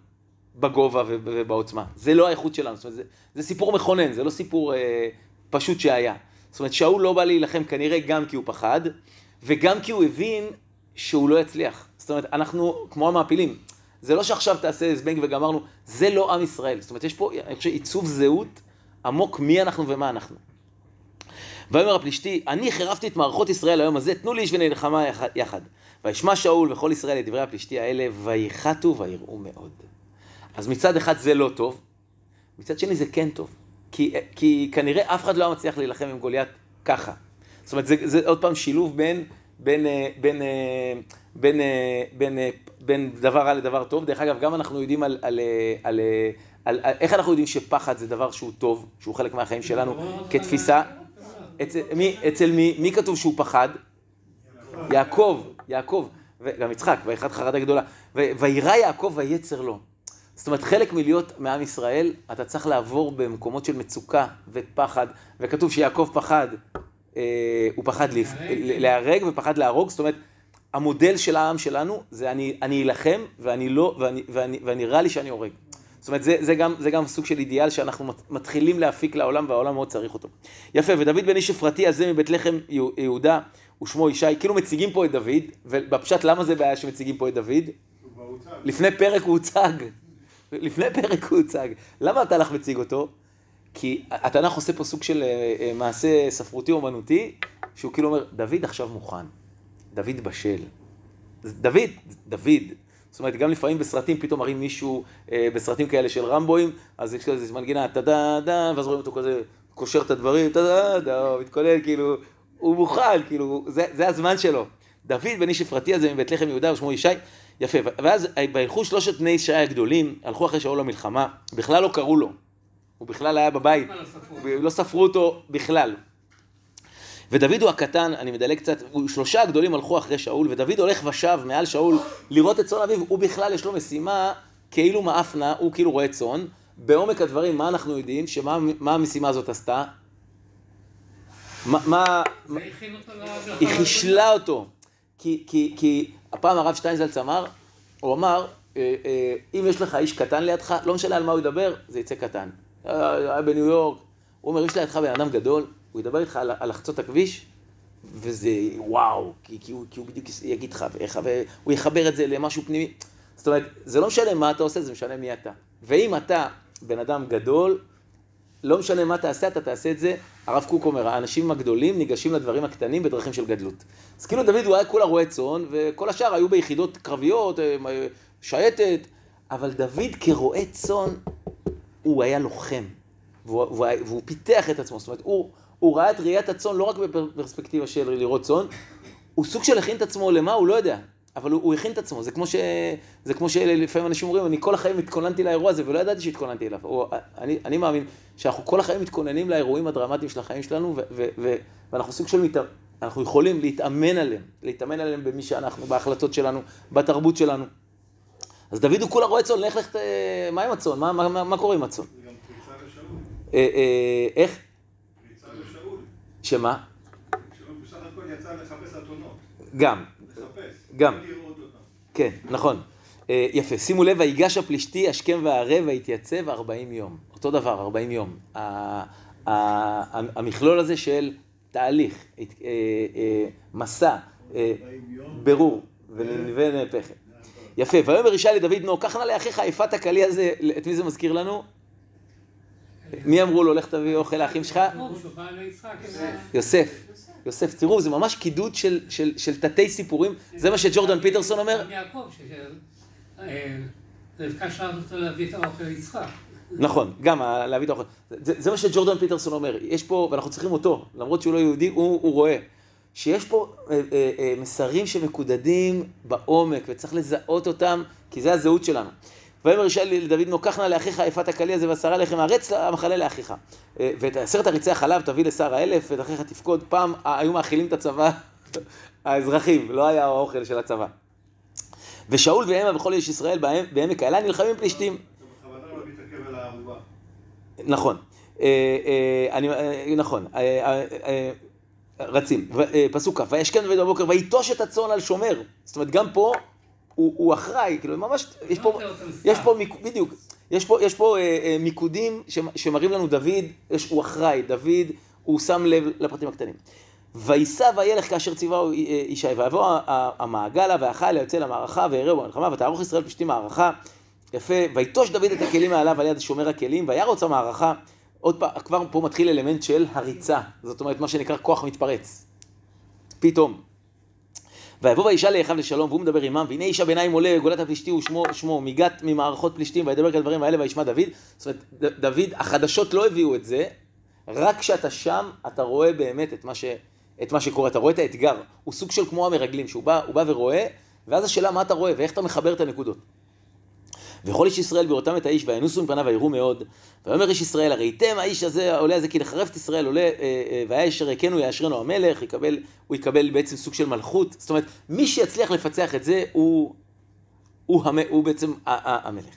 בגובה ובעוצמה. זה לא האיכות שלנו. זאת אומרת, זה סיפור מכונן, זה לא סיפור פשוט שהיה. זאת אומרת, שאול לא בא להילחם כנראה גם כי הוא פחד, וגם כי הוא הבין שהוא לא יצליח. זאת אומרת, אנחנו כמו המעפילים. זה לא שעכשיו תעשה זבנג וגמרנו, זה לא עם ישראל. זאת אומרת, יש פה, אני חושב, עיצוב זהות עמוק מי אנחנו ומה אנחנו. ויאמר הפלישתי, אני חירפתי את מערכות ישראל היום הזה, תנו לי איש ונלחמה יחד. וישמע שאול וכל ישראל את דברי הפלישתי האלה, ויחתו ויראו מאוד. אז מצד אחד זה לא טוב, מצד שני זה כן טוב. כי כנראה אף אחד לא מצליח להילחם עם גוליית ככה. זאת אומרת, זה עוד פעם שילוב בין דבר רע לדבר טוב. דרך אגב, גם אנחנו יודעים איך אנחנו יודעים שפחד זה דבר שהוא טוב, שהוא חלק מהחיים שלנו, כתפיסה. אצל מי כתוב שהוא פחד? יעקב, וגם יצחק, ואחד חרדה גדולה, וירא יעקב ויצר לו. זאת אומרת, חלק מלהיות מעם ישראל, אתה צריך לעבור במקומות של מצוקה ופחד, וכתוב שיעקב פחד, הוא פחד להרג ופחד להרוג, זאת אומרת, המודל של העם שלנו זה אני אלחם ואני רע לי שאני הורג. זאת אומרת, זה גם סוג של אידיאל שאנחנו מתחילים להפיק לעולם, והעולם מאוד צריך אותו. יפה, ודוד בן איש אפרתי הזה מבית לחם יהודה, ושמו ישי, כאילו מציגים פה את דוד, ובפשט למה זה בעיה שמציגים פה את דוד? לפני פרק הוא הוצג. למה התנ"ך מציג אותו? כי התנ"ך עושה פה סוג של מעשה ספרותי אומנותי, שהוא כאילו אומר, דוד עכשיו מוכן, דוד בשל. דוד. זאת אומרת, גם לפעמים בסרטים פתאום מראים מישהו, בסרטים כאלה של רמבואים, אז יש כזה מנגינה, טה-דה-דה, ואז רואים אותו כזה, קושר את הדברים, טה-דה-דה, הוא מתכונן, כאילו, הוא מוכן, כאילו, זה הזמן שלו. דוד בן איש אפרתי הזה מבית לחם יהודה, ושמו ישי, יפה. ואז הלכו 3 בני ישי הגדולים, הלכו אחרי שאול למלחמה, בכלל לא קראו לו. הוא בכלל היה בבית, לא ספרו אותו בכלל. ודוד הוא הקטן, אני מדלג קצת, 3 הגדולים הלכו אחרי שאול, ודוד הולך ושב מעל שאול לראות את צאן אביו, הוא בכלל יש לו משימה כאילו מאפנה, הוא כאילו רואה צאן. בעומק הדברים, מה אנחנו יודעים? מה המשימה הזאת עשתה? היא חישלה אותו. כי הפעם הרב שטיינזלץ אמר, הוא אמר, אם יש לך איש קטן לידך, לא משנה על מה הוא ידבר, זה יצא קטן. היה בניו יורק, הוא אומר, יש לידך בן אדם גדול, הוא ידבר איתך על לחצות הכביש, וזה וואו, כי הוא בדיוק יגיד לך ואיך, והוא יחבר את זה למשהו פנימי. זאת אומרת, זה לא משנה מה אתה עושה, זה משנה מי אתה. ואם אתה בן אדם גדול, לא משנה מה תעשה, אתה תעשה את זה. הרב קוק אומר, האנשים הגדולים ניגשים לדברים הקטנים בדרכים של גדלות. אז כאילו דוד הוא היה כולה רועה צאן, וכל השאר היו ביחידות קרביות, שייטת, אבל דוד כרועה צאן, הוא היה לוחם, והוא פיתח את עצמו. זאת אומרת, הוא ראה את ראיית הצאן לא רק בפרספקטיבה של לראות צאן, הוא סוג של הכין את עצמו למה, הוא לא יודע, אבל הוא הכין את עצמו. זה כמו שלפעמים אנשים אומרים, אני כל החיים התכוננתי לאירוע הזה, ולא ידעתי שהתכוננתי אליו. אני מאמין שאנחנו כל החיים מתכוננים לאירועים הדרמטיים של החיים שלנו, ואנחנו סוג של אנחנו יכולים להתאמן עליהם במי שאנחנו, בהחלטות שלנו, בתרבות שלנו. אז דוד הוא כולה רואה צאן, לך, מה עם הצאן? מה קורה עם הצאן? זה גם פריצה לשאול. איך? פריצה לשאול. שמה? שאול בסך הכל יצא לחפש אתונות. גם. לחפש. גם. לראות אותם. כן, נכון. יפה, שימו לב, ויגש הפלישתי השכם והערב והתייצב 40 יום. אותו דבר, 40 יום. המכלול הזה של תהליך, מסע, ברור, ונלווה נהפכת. יפה, ויאמר ישי לדוד בנו, קח נא לאחיך יפת הכלי הזה, את מי זה מזכיר לנו? מי אמרו לו, לך תביא אוכל לאחים שלך? יוסף, תראו, זה ממש קידוד של תתי סיפורים, זה מה שג'ורדן פיטרסון אומר. גם יעקב, רבקה שאלת אותו להביא את האוכל ליצחק. נכון, גם להביא את האוכל. זה מה שג'ורדן פיטרסון אומר, יש פה, ואנחנו צריכים אותו, למרות שהוא לא יהודי, הוא רואה. שיש פה מסרים שמקודדים בעומק, וצריך לזהות אותם, כי זה הזהות שלנו. ויאמר ישי לדוד בנו, קח נא לאחיך יפת הכלי הזה ו10 לחם הארץ המחנה לאחיך. ואת 10 עריצי החלב תביא לשר 1000, ואת אחיך תפקוד. פעם היו מאכילים את הצבא, האזרחים, לא היה האוכל של הצבא. ושאול והמה וכל איש ישראל בעמק האלה נלחמים פלישתים. אתה בכוונה לא מתעכב על הערובה. נכון. נכון. רצים, פסוק כ', וישכן דוד בבוקר, ויטוש את הצאן על שומר. זאת אומרת, גם פה הוא אחראי, כאילו ממש, בדיוק, יש פה מיקודים שמראים לנו דוד, הוא אחראי, דוד, הוא שם לב לפרטים הקטנים. ויסע וילך כאשר ציווהו ישי, ויבוא המעגלה והאכל יוצא למערכה, ויראו במלחמה, ותערוך ישראל פלישתים מערכה. יפה, ויטוש דוד את הכלים מעליו על יד שומר הכלים, וירוץ המערכה. עוד פעם, כבר פה מתחיל אלמנט של הריצה, זאת אומרת מה שנקרא כוח מתפרץ. פתאום. ויבוא וישאל לאחיו לשלום, והוא מדבר עמם, והנה איש הביניים עולה, גולת הפלישתי הוא שמו, מיגת ממערכות פלישתים, וידבר כדברים האלה וישמע דוד. זאת אומרת, דוד, החדשות לא הביאו את זה, רק כשאתה שם, אתה רואה באמת את מה שקורה, אתה רואה את האתגר. הוא סוג של כמו המרגלים, שהוא בא ורואה, ואז השאלה מה אתה רואה, ואיך אתה מחבר את הנקודות. וכל איש ישראל בראותם את האיש, וינוסו מפניו ויראו מאוד. ויאמר איש ישראל, הראיתם האיש הזה, העולה הזה, כי לחרף את ישראל עולה, והיה אשר יכנו יאשרנו המלך, הוא יקבל בעצם סוג של מלכות. זאת אומרת, מי שיצליח לפצח את זה, הוא בעצם המלך.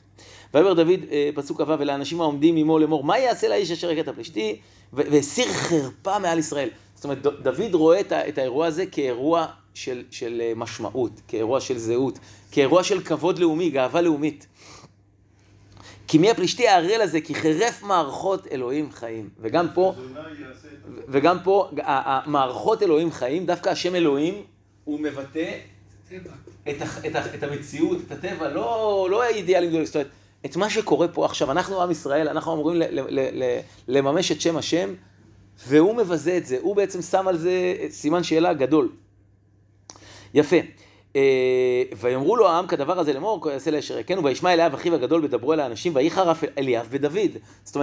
ויאמר דוד, פסוק כ"ו, ולאנשים העומדים עמו לאמור, מה יעשה לאיש אשר יכה את הפלישתי? והסיר חרפה מעל ישראל. זאת אומרת, דוד רואה את האירוע הזה כאירוע של משמעות, כאירוע של זהות, כאירוע של כבוד לאומי, גאווה לאומית. כי מי הפלישתי הערל הזה, כי חרף מערכות אלוהים חיים. וגם פה, המערכות אלוהים חיים, דווקא השם אלוהים, הוא מבטא את המציאות, את הטבע, לא האידיאלים גדולים. זאת אומרת, את מה שקורה פה עכשיו, אנחנו עם ישראל, אנחנו אמורים לממש את שם השם, והוא מבזה את זה, הוא בעצם שם על זה סימן שאלה גדול. יפה. ויאמרו לו העם כדבר הזה לאמור, יעשה לאשר יכנו, וישמע אליאב אחיו הגדול ודברו אל האנשים, ויחרף אליאב ודוד. זאת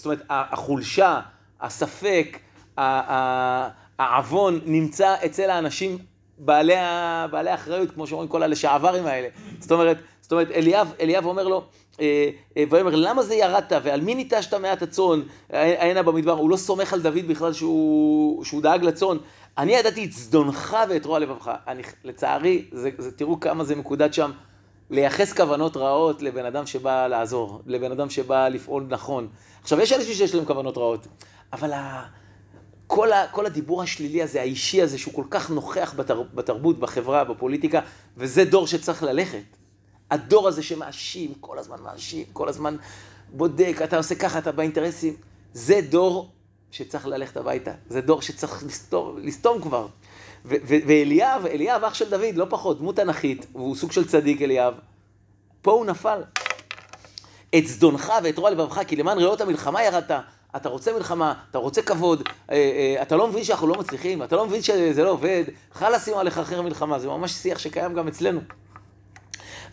אומרת, החולשה, הספק, העוון נמצא אצל האנשים בעלי אחריות, כמו שאומרים כל הלשעברים האלה. זאת אומרת, אליאב אומר לו, ויאמר, למה זה ירדת, ועל מי ניטשת מעט הצאן, הענה במדבר, הוא לא סומך על דוד בכלל שהוא דאג לצאן. אני ידעתי את זדונך ואת רוע לבבך. לצערי, תראו כמה זה מקודד שם, לייחס כוונות רעות לבן אדם שבא לעזור, לבן אדם שבא לפעול נכון. עכשיו, יש אנשים שיש להם כוונות רעות, אבל כל הדיבור השלילי הזה, האישי הזה, שהוא כל כך נוכח בתרבות, בחברה, בפוליטיקה, וזה דור שצריך ללכת. הדור הזה שמאשים, כל הזמן מאשים, כל הזמן בודק, אתה עושה ככה, אתה באינטרסים. זה דור שצריך ללכת הביתה. זה דור שצריך לסתום כבר. ואליאב, אח של דוד, לא פחות, דמות תנכית, והוא סוג של צדיק אליאב. פה הוא נפל. את זדונך ואת רוע לבבך, כי למען ראות המלחמה ירדת. אתה רוצה מלחמה, אתה רוצה כבוד, אתה לא מבין שאנחנו לא מצליחים, אתה לא מבין שזה לא עובד, חלאס עם לחרחר מלחמה, זה ממש שיח שקיים גם אצלנו.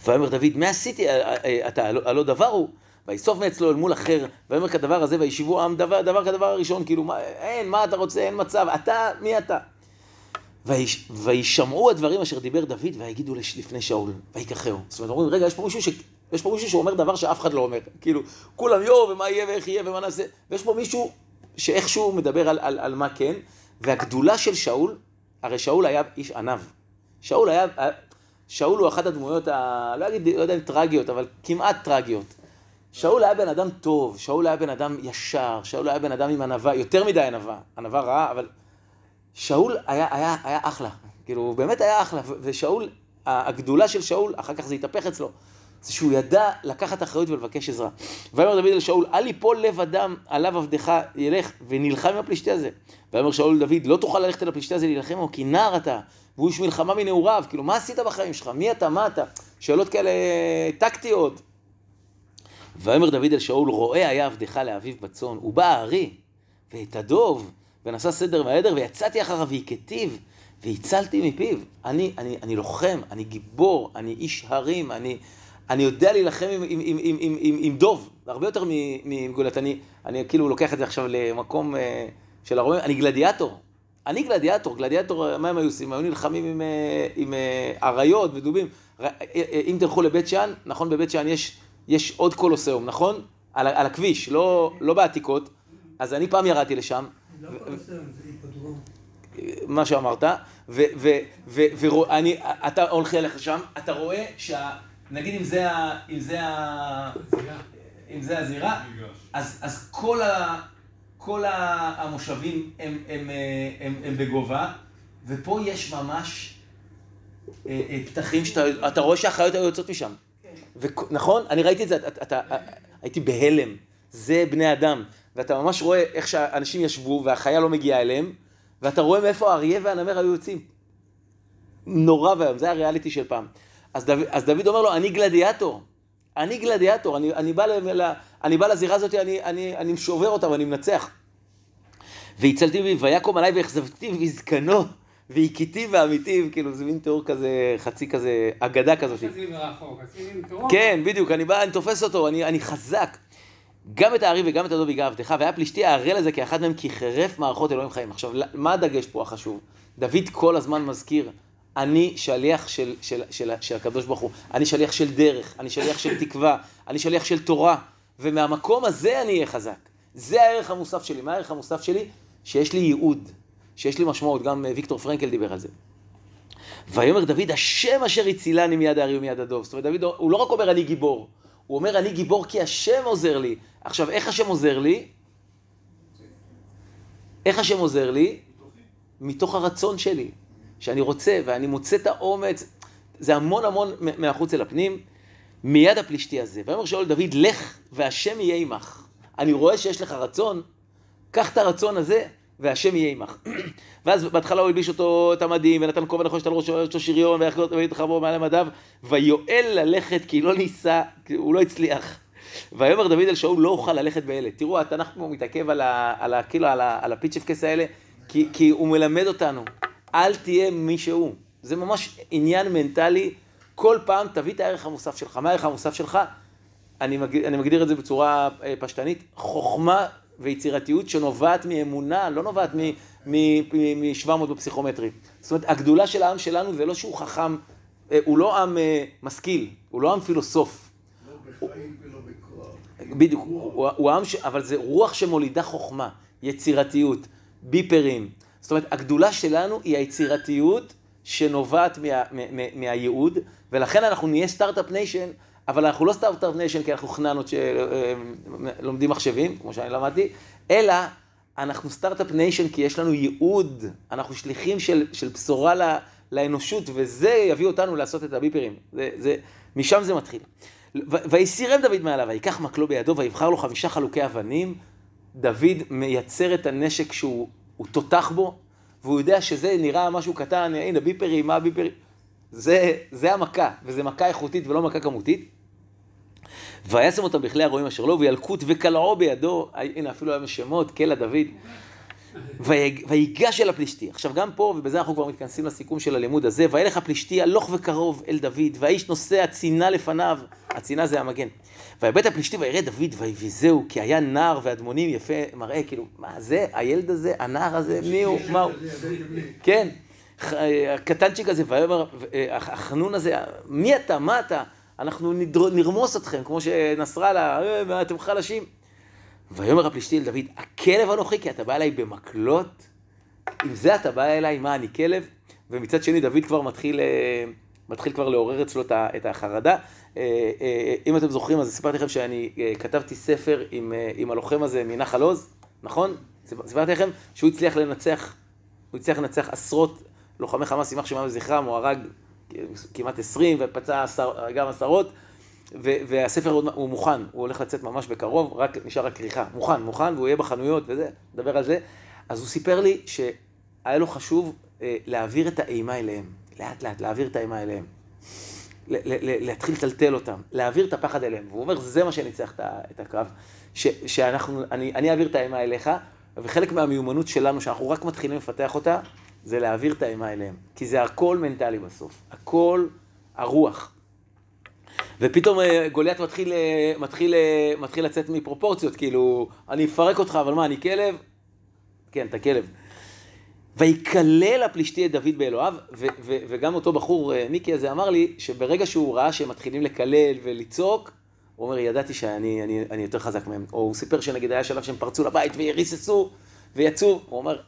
ויאמר דוד, מה עשיתי? אתה הלא דבר הוא, ויסוף מאצלו אל מול אחר, ויאמר כדבר הזה, וישיבו עם דבר כדבר הראשון, כאילו, אין, מה אתה רוצה, אין מצב, אתה, מי אתה? וישמעו הדברים אשר דיבר דוד, ויגידו לפני שאול, ויקחהו. זאת אומרת, אומרים, רגע, יש פה מישהו שאומר דבר שאף אחד לא אומר, כאילו, כולם ומה יהיה ואיך יהיה ומה נעשה, ויש פה מישהו שאיכשהו מדבר על מה כן, והגדולה של שאול, הרי שאול היה איש ענב. שאול הוא אחת הדמויות, לא יודע אם טרגיות, אבל כמעט טרגיות. שאול היה בן אדם טוב, שאול היה בן אדם ישר, שאול היה בן אדם עם ענווה, יותר מדי ענווה רעה, אבל שאול היה אחלה, כאילו באמת היה אחלה, ושאול, הגדולה של שאול, אחר כך זה התהפך אצלו, זה שהוא ידע לקחת אחריות ולבקש עזרה. ויאמר דוד אל שאול, אל יפול לב אדם עליו עבדך ילך ונלחם עם הפלישתי הזה. ויאמר שאול לדוד, לא תוכל ללכת אל הפלישתי הזה להילחם בו, כי נער אתה, והוא איש מלחמה מנעוריו, כאילו מה עשית בחיים שלך? מי אתה? מה אתה? שאלות כאלה טקטיות. ויאמר דוד אל שאול, רואה היה עבדך לאביו בצאן, הוא בא הארי, ואת הדוב, ונשא סדר מהעדר, ויצאתי אחריו והכתיו, והצלתי מפיו. אני לוחם, אני גיבור, אני איש הרים, אני יודע להילחם עם דוב, הרבה יותר מגולת. אני כאילו לוקח את זה עכשיו למקום של הרומים, אני גלדיאטור. גלדיאטור, מה הם היו עושים? היו נלחמים עם אריות ודובים. אם תלכו לבית שאן, נכון, בבית שאן יש עוד קולוסיאום, נכון? על הכביש, לא בעתיקות. אז אני פעם ירדתי לשם. לא קולוסיאום, זה היפודרום. מה שאמרת, ואתה הולך אליך שם, אתה רואה נגיד אם זה הזירה, אז כל המושבים הם בגובה, ופה יש ממש פתחים שאתה רואה שהחיות היו יוצאות משם. נכון? אני ראיתי את זה, הייתי בהלם, זה בני אדם, ואתה ממש רואה איך שהאנשים ישבו והחיה לא מגיעה אליהם, ואתה רואה מאיפה האריה והנמר היו יוצאים. נורא והיום, זה הריאליטי של פעם. אז דוד אומר לו, אני גלדיאטור, אני בא לזירה הזאת, אני משובר אותה ואני מנצח. והצלתי בי, ויקום עליי והחזבתי בזקנו, והכיתי ואמיתי, כאילו זה מין תיאור כזה, חצי כזה, אגדה כזאת. חצי מרחוק, חצי מתרום. כן, בדיוק, אני תופס אותו, אני חזק. גם את הארי וגם את הדוב ייגע עבדך, והיה פלישתי הערל הזה כאחד מהם, כי חרף מערכות אלוהים חיים. עכשיו, מה הדגש פה החשוב? דוד כל הזמן מזכיר, אני שליח של הקדוש ברוך הוא, אני שליח של דרך, אני שליח של תקווה, אני שליח של תורה, ומהמקום הזה אני אהיה חזק. זה הערך המוסף שלי. מה הערך המוסף שלי? שיש לי ייעוד, שיש לי משמעות. גם ויקטור פרנקל דיבר על זה. ויאמר דוד, השם אשר הצילני מיד הארי ומיד הדוב. זאת אומרת, דוד הוא לא רק אומר אני גיבור, הוא אומר אני גיבור כי השם עוזר לי. עכשיו, איך השם עוזר לי? איך השם עוזר לי? מתוך הרצון שלי, שאני רוצה ואני מוצא את האומץ. זה המון המון מהחוץ אל הפנים. מיד הפלישתי הזה. ויאמר שאול דוד, לך והשם יהיה עמך. אני רואה שיש לך רצון, קח את הרצון הזה והשם יהיה עמך. ואז בהתחלה הוא הלביש אותו את המדים, ונתן כובע נחושת על ראשו שריון, ויתחברו מעל מדיו, ויואל ללכת כי לא ניסה, הוא לא הצליח. ויאמר דוד אל שאול, לא אוכל ללכת באלה. תראו, התנ"ך פה מתעכב על הפיצ'פקס האלה, כי הוא מלמד אותנו, אל תהיה מישהו. זה ממש עניין מנטלי. כל פעם תביא את הערך המוסף שלך. מה הערך המוסף שלך? אני מגדיר את זה בצורה פשטנית, חוכמה ויצירתיות שנובעת מאמונה, לא נובעת מ-700 בפסיכומטרי. זאת אומרת, הגדולה של העם שלנו זה לא שהוא חכם, הוא לא עם משכיל, הוא לא עם פילוסוף. לא בחיים ולא בכוח. בדיוק, הוא עם, אבל זה רוח שמולידה חוכמה, יצירתיות, ביפרים. זאת אומרת, הגדולה שלנו היא היצירתיות שנובעת מהייעוד, ולכן אנחנו נהיה סטארט-אפ ניישן, אבל אנחנו לא סטארט-אפ ניישן כי אנחנו חננות שלומדים מחשבים, כמו שאני למדתי, אלא אנחנו סטארט-אפ ניישן כי יש לנו ייעוד, אנחנו שליחים של בשורה לאנושות, וזה יביא אותנו לעשות את הביפרים. משם זה מתחיל. ויסירם דוד מעליו, ויקח מקלו בידו, ויבחר לו 5 חלוקי אבנים. דוד מייצר את הנשק שהוא תותח בו, והוא יודע שזה נראה משהו קטן, הנה ביפרים, מה ביפרים? זה המכה, וזה מכה איכותית ולא מכה כמותית. וישם אותם בכלי הרועים אשר לו, וילקוט וקלעו בידו, הנה אפילו היה משמות, קלע דוד, ויגש אל הפלישתי. עכשיו גם פה, ובזה אנחנו כבר מתכנסים לסיכום של הלימוד הזה, וילך הפלישתי הלוך וקרוב אל דוד, והאיש נושא הצינה לפניו, הצינה זה המגן. ויבט הפלישתי ויראה דוד ויביזהו, כי היה נער ואדמונים יפה מראה, כאילו, מה זה, הילד הזה, הנער הזה, מי הוא, מה הוא? כן, הקטנצ'יק הזה, החנון הזה, מי אתה, מה אתה? אנחנו נרמוס אתכם, כמו שנסראללה, אתם חלשים. ויאמר הפלישתי אל דוד, הכלב אנוכי, כי אתה בא אליי במקלות? אם זה אתה בא אליי, מה, אני כלב? ומצד שני, דוד כבר מתחיל כבר לעורר אצלו את החרדה. אם אתם זוכרים, אז סיפרתי לכם שאני כתבתי ספר עם הלוחם הזה מנחל עוז, נכון? סיפרתי לכם שהוא הצליח לנצח עשרות לוחמי חמאס, יימח שמם וזכרם, הוא הרג כמעט 20 ופצע גם 10, והספר הוא מוכן, הוא הולך לצאת ממש בקרוב, נשאר רק כריכה, מוכן, והוא יהיה בחנויות וזה, נדבר על זה. אז הוא סיפר לי שהיה לו חשוב להעביר את האימה אליהם, לאט להעביר את האימה אליהם, להתחיל לטלטל אותם, להעביר את הפחד אליהם. והוא אומר, זה מה שניצח את הקרב, אני אעביר את האימה אליך, וחלק מהמיומנות שלנו, שאנחנו רק מתחילים לפתח אותה, זה להעביר את האימה אליהם. כי זה הכל מנטלי בסוף, הכל הרוח. ופתאום גוליית מתחיל לצאת מפרופורציות, כאילו, אני אפרק אותך, אבל מה, אני כלב? כן, אתה כלב. ויקלל הפלישתי את דוד באלוהיו, וגם אותו בחור, מיקי הזה, אמר לי, שברגע שהוא ראה שהם מתחילים לקלל ולצעוק, הוא אומר, ידעתי שאני יותר חזק מהם. או הוא סיפר שנגיד היה שלב שהם פרצו לבית ויריססו ויצאו, הוא אומר,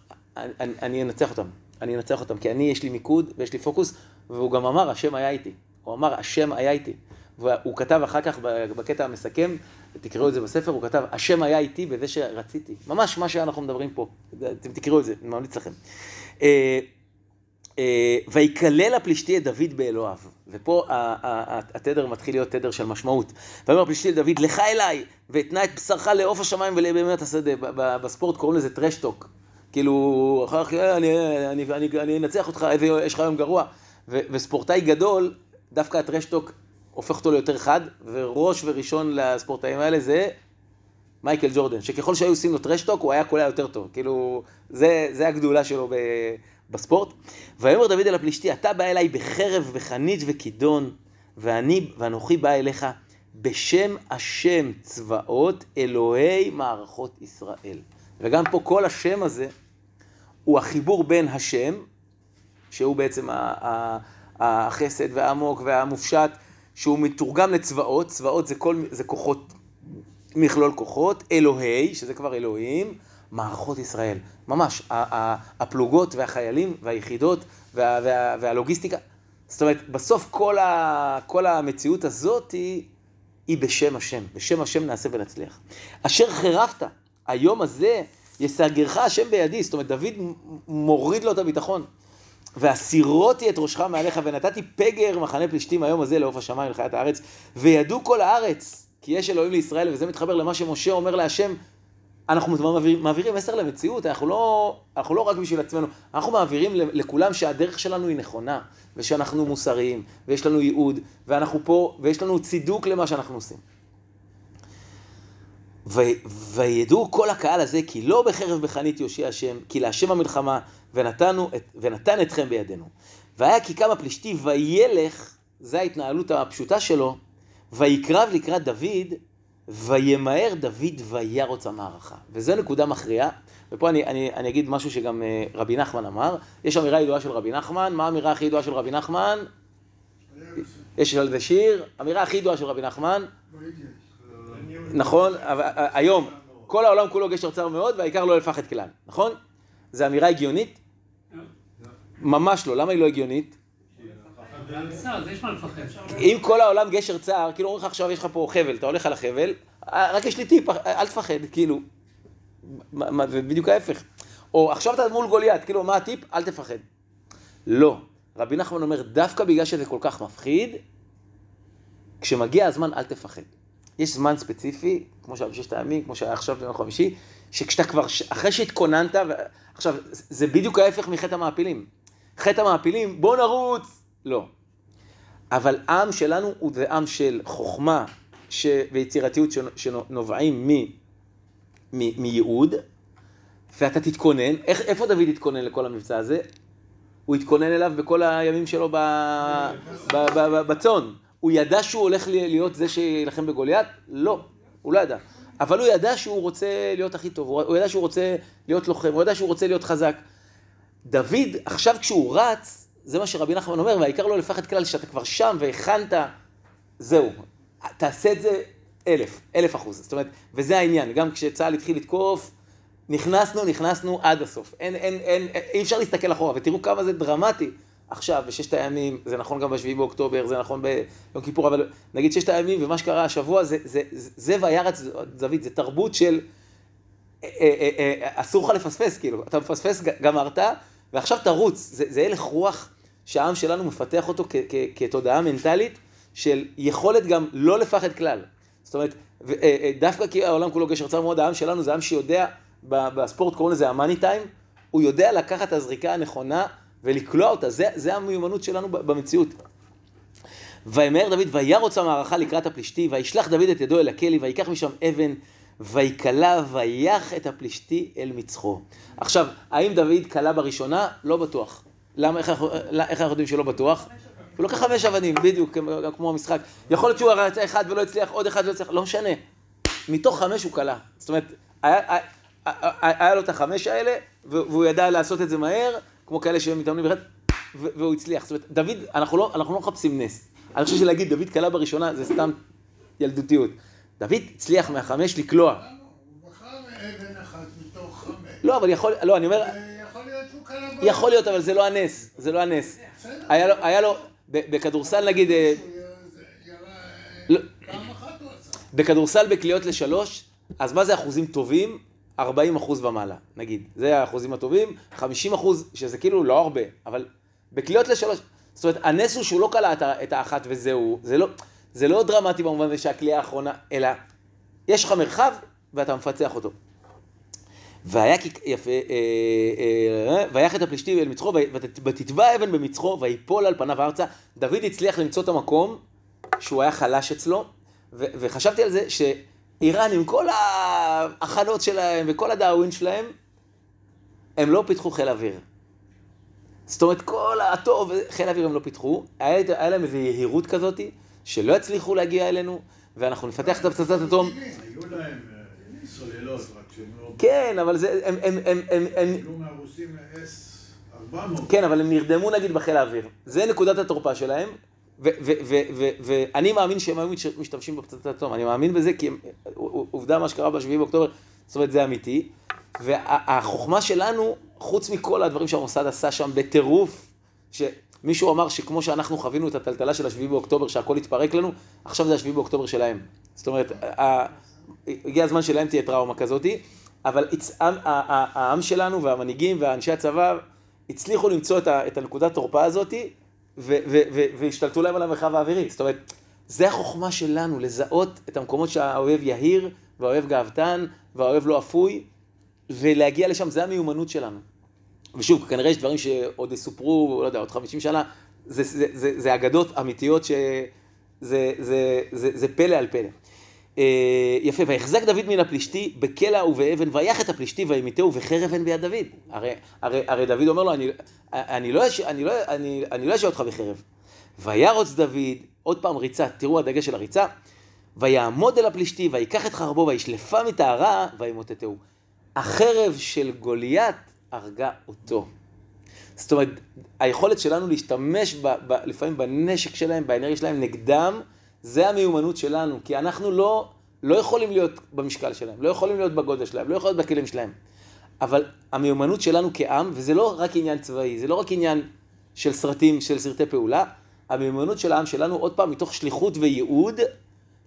אני אנצח אותם, כי יש לי מיקוד ויש לי פוקוס, והוא גם אמר, השם היה איתי. הוא אמר, השם היה איתי. והוא כתב אחר כך בקטע המסכם, תקראו את זה בספר, הוא כתב, השם היה איתי בזה שרציתי. ממש מה שאנחנו מדברים פה. אתם תקראו את זה, אני ממליץ לכם. ויקלל הפלישתי את דוד באלוהיו. ופה התדר מתחיל להיות תדר של משמעות. ואומר הפלישתי לדוד, לך אליי, ואתנה את בשרך לעוף השמיים ולבהמת השדה. בספורט קוראים לזה טרשטוק. כאילו, אחר כך, אני אנצח אותך, יש לך היום גרוע. וספורטאי גדול, דווקא הטרשטוק הופך אותו ליותר חד, וראש וראשון לספורטאים האלה זה מייקל ג'ורדן, שככל שהיו עושים לו טרשטוק, הוא היה קולע יותר טוב. כאילו, זה הגדולה שלו בספורט. ויאמר דוד אל הפלישתי, אתה בא אליי בחרב וחנית וכידון, ואנוכי בא אליך בשם השם צבאות אלוהי מערכות ישראל. וגם פה כל השם הזה הוא החיבור בין השם שהוא בעצם החסד והעמוק והמופשט, שהוא מתורגם לצבאות, צבאות זה כוחות, מכלול כוחות, אלוהי, שזה כבר אלוהים, מערכות ישראל, ממש, הפלוגות והחיילים והיחידות והלוגיסטיקה. זאת אומרת, בסוף כל המציאות הזאת היא בשם השם. בשם השם נעשה ונצליח. אשר חירבת, היום הזה יסגרך השם בידי. זאת אומרת, דוד מוריד לו את הביטחון. והסירותי את ראשך מעליך ונתתי פגר מחנה פלישתים היום הזה לעוף השמיים לחיית הארץ. וידעו כל הארץ, כי יש אלוהים לישראל, וזה מתחבר למה שמשה אומר להשם, אנחנו מעבירים מסר למציאות, אנחנו לא רק בשביל עצמנו, אנחנו מעבירים לכולם שהדרך שלנו היא נכונה, ושאנחנו מוסריים, ויש לנו ייעוד, ואנחנו פה, ויש לנו צידוק למה שאנחנו עושים. וידעו כל הקהל הזה, כי לא בחרב בחנית יושיע השם, כי להשם המלחמה, ונתן אתכם בידינו. והיה כי קם הפלישתי, וילך, זו ההתנהלות הפשוטה שלו, ויקרב לקראת דוד, וימהר דוד וירוץ המערכה. וזו נקודה מכריעה, ופה אני אגיד משהו שגם רבי נחמן אמר. יש אמירה ידועה של רבי נחמן. מה האמירה הכי ידועה של רבי נחמן? יש על זה שיר. אמירה הכי ידועה של רבי נחמן. נכון? היום כל העולם כולו גשר צר מאוד, והעיקר לא לפחד כלל. נכון? זו אמירה הגיונית? ממש לא. למה היא לא הגיונית? אם כל העולם גשר צר, כאילו אומרים לך עכשיו יש לך פה חבל, אתה הולך על החבל, רק יש לי טיפ, אל תפחד, כאילו, זה בדיוק ההפך. או עכשיו אתה מול גוליית, כאילו מה הטיפ? אל תפחד. לא. רבי נחמן אומר, דווקא בגלל שזה כל כך מפחיד, כשמגיע הזמן אל תפחד. יש זמן ספציפי, כמו שהיה בששת הימים, כמו שהיה עכשיו ביום חמישי, שכשאתה כבר, אחרי שהתכוננת, עכשיו, זה בדיוק ההפך מחטא המעפילים. חטא המעפילים, בוא נרוץ! לא. אבל עם שלנו הוא זה עם של חוכמה ויצירתיות שנובעים מייעוד, ואתה תתכונן. איפה דוד התכונן לכל המבצע הזה? הוא התכונן אליו בכל הימים שלו בצון. הוא ידע שהוא הולך להיות זה שילחם בגוליית? לא, הוא לא ידע. אבל הוא ידע שהוא רוצה להיות הכי טוב, הוא ידע שהוא רוצה להיות לוחם, הוא ידע שהוא רוצה להיות חזק. דוד, עכשיו כשהוא רץ, זה מה שרבי נחמן אומר, והעיקר לא לפחד כלל, שאתה כבר שם והכנת, זהו. תעשה את זה 1000%. זאת אומרת, וזה העניין. גם כשצה"ל התחיל לתקוף, נכנסנו עד הסוף. אי אפשר להסתכל אחורה, ותראו כמה זה דרמטי. עכשיו, בששת הימים, זה נכון גם ב7 באוקטובר, זה נכון ביום כיפור, אבל נגיד ששת הימים, ומה שקרה השבוע, זה וירץ דוד, זה תרבות של, אסור לך לפספס, כאילו. אתה מפספס, גמרת, ועכשיו תרוץ. זה הלך רוח שהעם שלנו מפתח אותו כתודעה מנטלית של יכולת גם לא לפחד כלל. זאת אומרת, דווקא כי העולם כולו גשר צר מאוד, העם שלנו זה העם שיודע, בספורט קוראים לזה המאני טיים, הוא יודע לקחת את הזריקה הנכונה ולקלוע אותה, זה המיומנות שלנו במציאות. וימהר דוד וירוץ המערכה לקראת הפלישתי, וישלח דוד את ידו אל הכלי, ויקח משם אבן, ויקלע ויח את הפלישתי אל מצחו. עכשיו, האם דוד קלע בראשונה? לא בטוח. למה? איך אנחנו יודעים שלא בטוח? הוא לוקח 5 אבנים, בדיוק, כמו המשחק. יכול להיות שהוא רצה אחד ולא הצליח, עוד אחד לא הצליח, לא משנה. מתוך 5 הוא קלע. זאת אומרת, היה לו את 5 האלה, והוא ידע לעשות את זה מהר, כמו כאלה שמתאמנים ברד, והוא הצליח. זאת אומרת, דוד, אנחנו לא מחפשים נס. אני חושב שלהגיד, דוד קלע בראשונה, זה סתם ילדותיות. דוד הצליח מה5 לקלוע. הוא בחר אבן אחת מתוך 5. לא, אבל לא, אני אומר, יכול להיות שהוא קלע בראשונה. יכול להיות, אבל זה לא הנס, זה לא הנס. היה לו, בכדורסל נגיד, פעם אחת הוא עשה. בכדורסל בקליעות ל3, אז מה זה אחוזים טובים? 40% ומעלה, נגיד. זה האחוזים הטובים, 50%, שזה כאילו לא הרבה, אבל בקליעות ל3, זאת אומרת, הנס הוא שהוא לא קלע את האחת וזהו, זה לא דרמטי במובן הזה שהקליעה האחרונה, אלא יש לך מרחב ואתה מפצח אותו. והיה יפה, ויח את הפלישתי אל מצחו, ותתבע אבן במצחו, ויפול על פניו ארצה. דוד הצליח למצוא את המקום שהוא היה חלש אצלו, וחשבתי על זה שאיראן עם כל ההכנות שלהם וכל הדאווין שלהם, הם לא פיתחו חיל אוויר. זאת אומרת, כל הטוב, חיל אוויר הם לא פיתחו, היה להם איזו יהירות כזאת, שלא הצליחו להגיע אלינו, ואנחנו נפתח את הפצצת אטום. היו להם סוללות, רק שהם לא... כן, אבל זה, הם... היו מהרוסים S400 400. כן, אבל הם נרדמו נגיד בחיל האוויר. זה נקודת התורפה שלהם, ואני מאמין שהם היו משתמשים בפצצת אטום. אני מאמין בזה כי עובדה מה שקרה ב7 באוקטובר, זאת אומרת זה אמיתי. והחוכמה שלנו, חוץ מכל הדברים שהמוסד עשה שם בטירוף, שמישהו אמר שכמו שאנחנו חווינו את הטלטלה של 7 באוקטובר, שהכל התפרק לנו, עכשיו זה 7 באוקטובר שלהם. זאת אומרת, הגיע הזמן שלהם תהיה טראומה כזאת, אבל העם שלנו והמנהיגים והאנשי הצבא הצליחו למצוא את הנקודת תורפה הזאת, והשתלטו להם על המרחב האווירי. זאת אומרת, זה החוכמה שלנו, לזהות את המקומות שהאוהב יהיר, והאוהב גאוותן, והאוהב לא אפוי, ולהגיע לשם, זה המיומנות שלנו. ושוב, כנראה יש דברים שעוד יסופרו, לא יודע, עוד 50 שנה, זה אגדות אמיתיות זה פלא על פלא. יפה, ויחזק דוד מן הפלישתי בקלע ובאבן, ויח את הפלישתי וימיתהו בחרב אין ביד דוד. הרי דוד אומר לו, אני לא אשאיר אותך בחרב. וירוץ דוד, עוד פעם ריצה, תראו הדגש של הריצה, ויעמוד אל הפלישתי, ויקח את חרבו, וישלפה מטהרה, וימוטטהו. החרב של גוליית הרגה אותו. זאת אומרת, היכולת שלנו להשתמש לפעמים בנשק שלהם, באנרגיה שלהם נגדם, זה המיומנות שלנו, כי אנחנו לא יכולים להיות במשקל שלהם, לא יכולים להיות בגודל שלהם, לא יכולים להיות בכלים שלהם. אבל המיומנות שלנו כעם, וזה לא רק עניין צבאי, זה לא רק עניין של סרטים, של סרטי פעולה, המיומנות של העם שלנו, עוד פעם, מתוך שליחות וייעוד,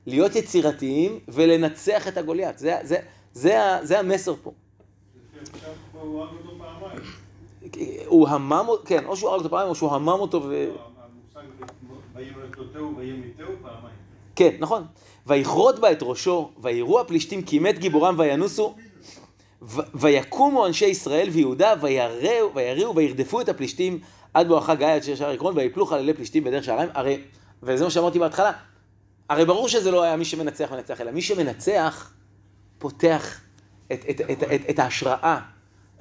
להיות יצירתיים ולנצח את הגוליית. זה המסר פה. עכשיו הוא הרג אותו פעמיים. הוא המם, כן, או שהוא הרג אותו פעמיים, או שהוא המם אותו המושג וימוטטהו וימיתהו פעמיים. כן, נכון. ויכרות בה את ראשו, ויראו הפלישתים כי מת גיבורם וינוסו, ויקומו אנשי ישראל ויהודה, ויריעו וירדפו את הפלישתים עד בואכה גיא עד שער עקרון, ויפלו חללי פלישתים בדרך שעריים. הרי, וזה מה שאמרתי בהתחלה, הרי ברור שזה לא היה מי שמנצח מנצח, אלא מי שמנצח פותח את ההשראה,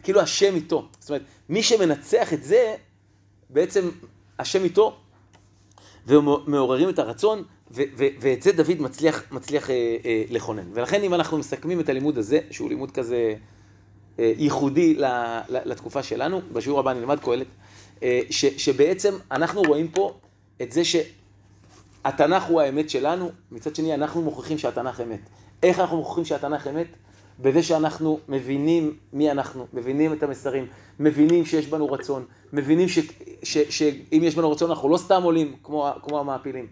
כאילו השם איתו. זאת אומרת, מי שמנצח את זה, בעצם השם איתו, ומעוררים את הרצון, ואת זה דוד מצליח לכונן. ולכן אם אנחנו מסכמים את הלימוד הזה, שהוא לימוד כזה ייחודי לתקופה שלנו, בשיעור הבא נלמד קהלת, שבעצם אנחנו רואים פה את זה שהתנ"ך הוא האמת שלנו, מצד שני אנחנו מוכיחים שהתנ"ך אמת. איך אנחנו מוכיחים שהתנ"ך אמת? בזה שאנחנו מבינים מי אנחנו, מבינים את המסרים, מבינים שיש בנו רצון, מבינים שאם יש בנו רצון אנחנו לא סתם עולים כמו המעפילים,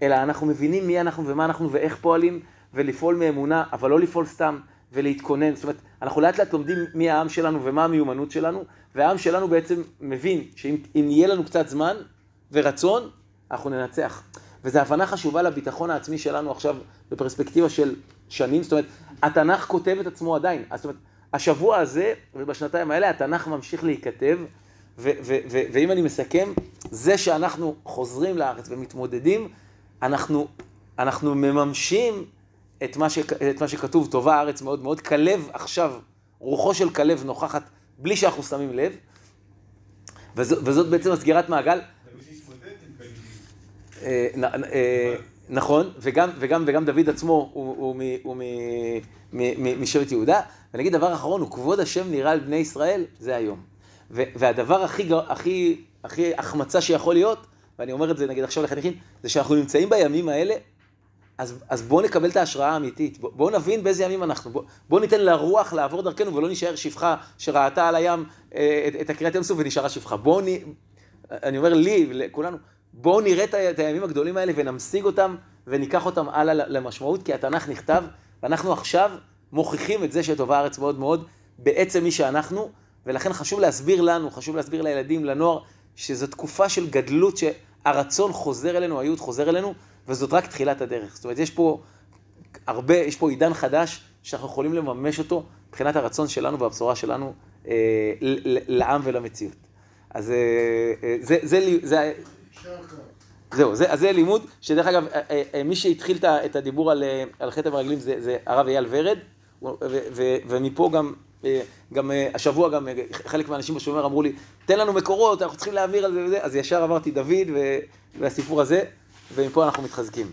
אלא אנחנו מבינים מי אנחנו ומה אנחנו ואיך פועלים, ולפעול מאמונה, אבל לא לפעול סתם, ולהתכונן. זאת אומרת, אנחנו לאט לאט לומדים מי העם שלנו ומה המיומנות שלנו, והעם שלנו בעצם מבין שאם יהיה לנו קצת זמן ורצון, אנחנו ננצח. וזו הבנה חשובה לביטחון העצמי שלנו עכשיו בפרספקטיבה של שנים. זאת אומרת, התנ"ך כותב את עצמו עדיין. זאת אומרת, השבוע הזה ובשנתיים האלה התנ"ך ממשיך להיכתב, ואם אני מסכם, זה שאנחנו חוזרים לארץ ומתמודדים, אנחנו מממשים את מה שכתוב, טובה הארץ מאוד מאוד. כלב עכשיו, רוחו של כלב נוכחת בלי שאנחנו שמים לב, וזאת בעצם הסגירת מעגל. נכון, וגם דוד עצמו הוא משבט יהודה. ואני אגיד דבר אחרון, הוא כבוד השם נראה על בני ישראל, זה היום. והדבר הכי החמצה שיכול להיות, ואני אומר את זה נגיד עכשיו לחניכים, זה שאנחנו נמצאים בימים האלה, אז בואו נקבל את ההשראה האמיתית, בואו נבין באיזה ימים אנחנו, בואו ניתן לרוח לעבור דרכנו ולא נשאר שפחה שראתה על הים את הקריאת ים סוף ונשארה שפחה. אני אומר לי ולכולנו, בואו נראה את הימים הגדולים האלה ונמשיג אותם וניקח אותם הלאה למשמעות, כי התנ"ך נכתב ואנחנו עכשיו מוכיחים את זה שטובה הארץ מאוד מאוד בעצם מי שאנחנו, ולכן חשוב להסביר לנו, חשוב להסביר לילדים, לנוער, שזו תקופה של גדלות שהרצון חוזר אלינו, הייעוד חוזר אלינו, וזאת רק תחילת הדרך. זאת אומרת, יש פה עידן חדש שאנחנו יכולים לממש אותו מבחינת הרצון שלנו והבשורה שלנו לעם ולמציאות. אז אז זה לימוד, שדרך אגב, מי שהתחיל את הדיבור על חטא המרגלים זה הרב אייל ורד, ומפה גם השבוע גם חלק מהאנשים בשומר אמרו לי, תן לנו מקורות, אנחנו צריכים להעביר על זה וזה, אז ישר עברתי דוד והסיפור הזה, ומפה אנחנו מתחזקים.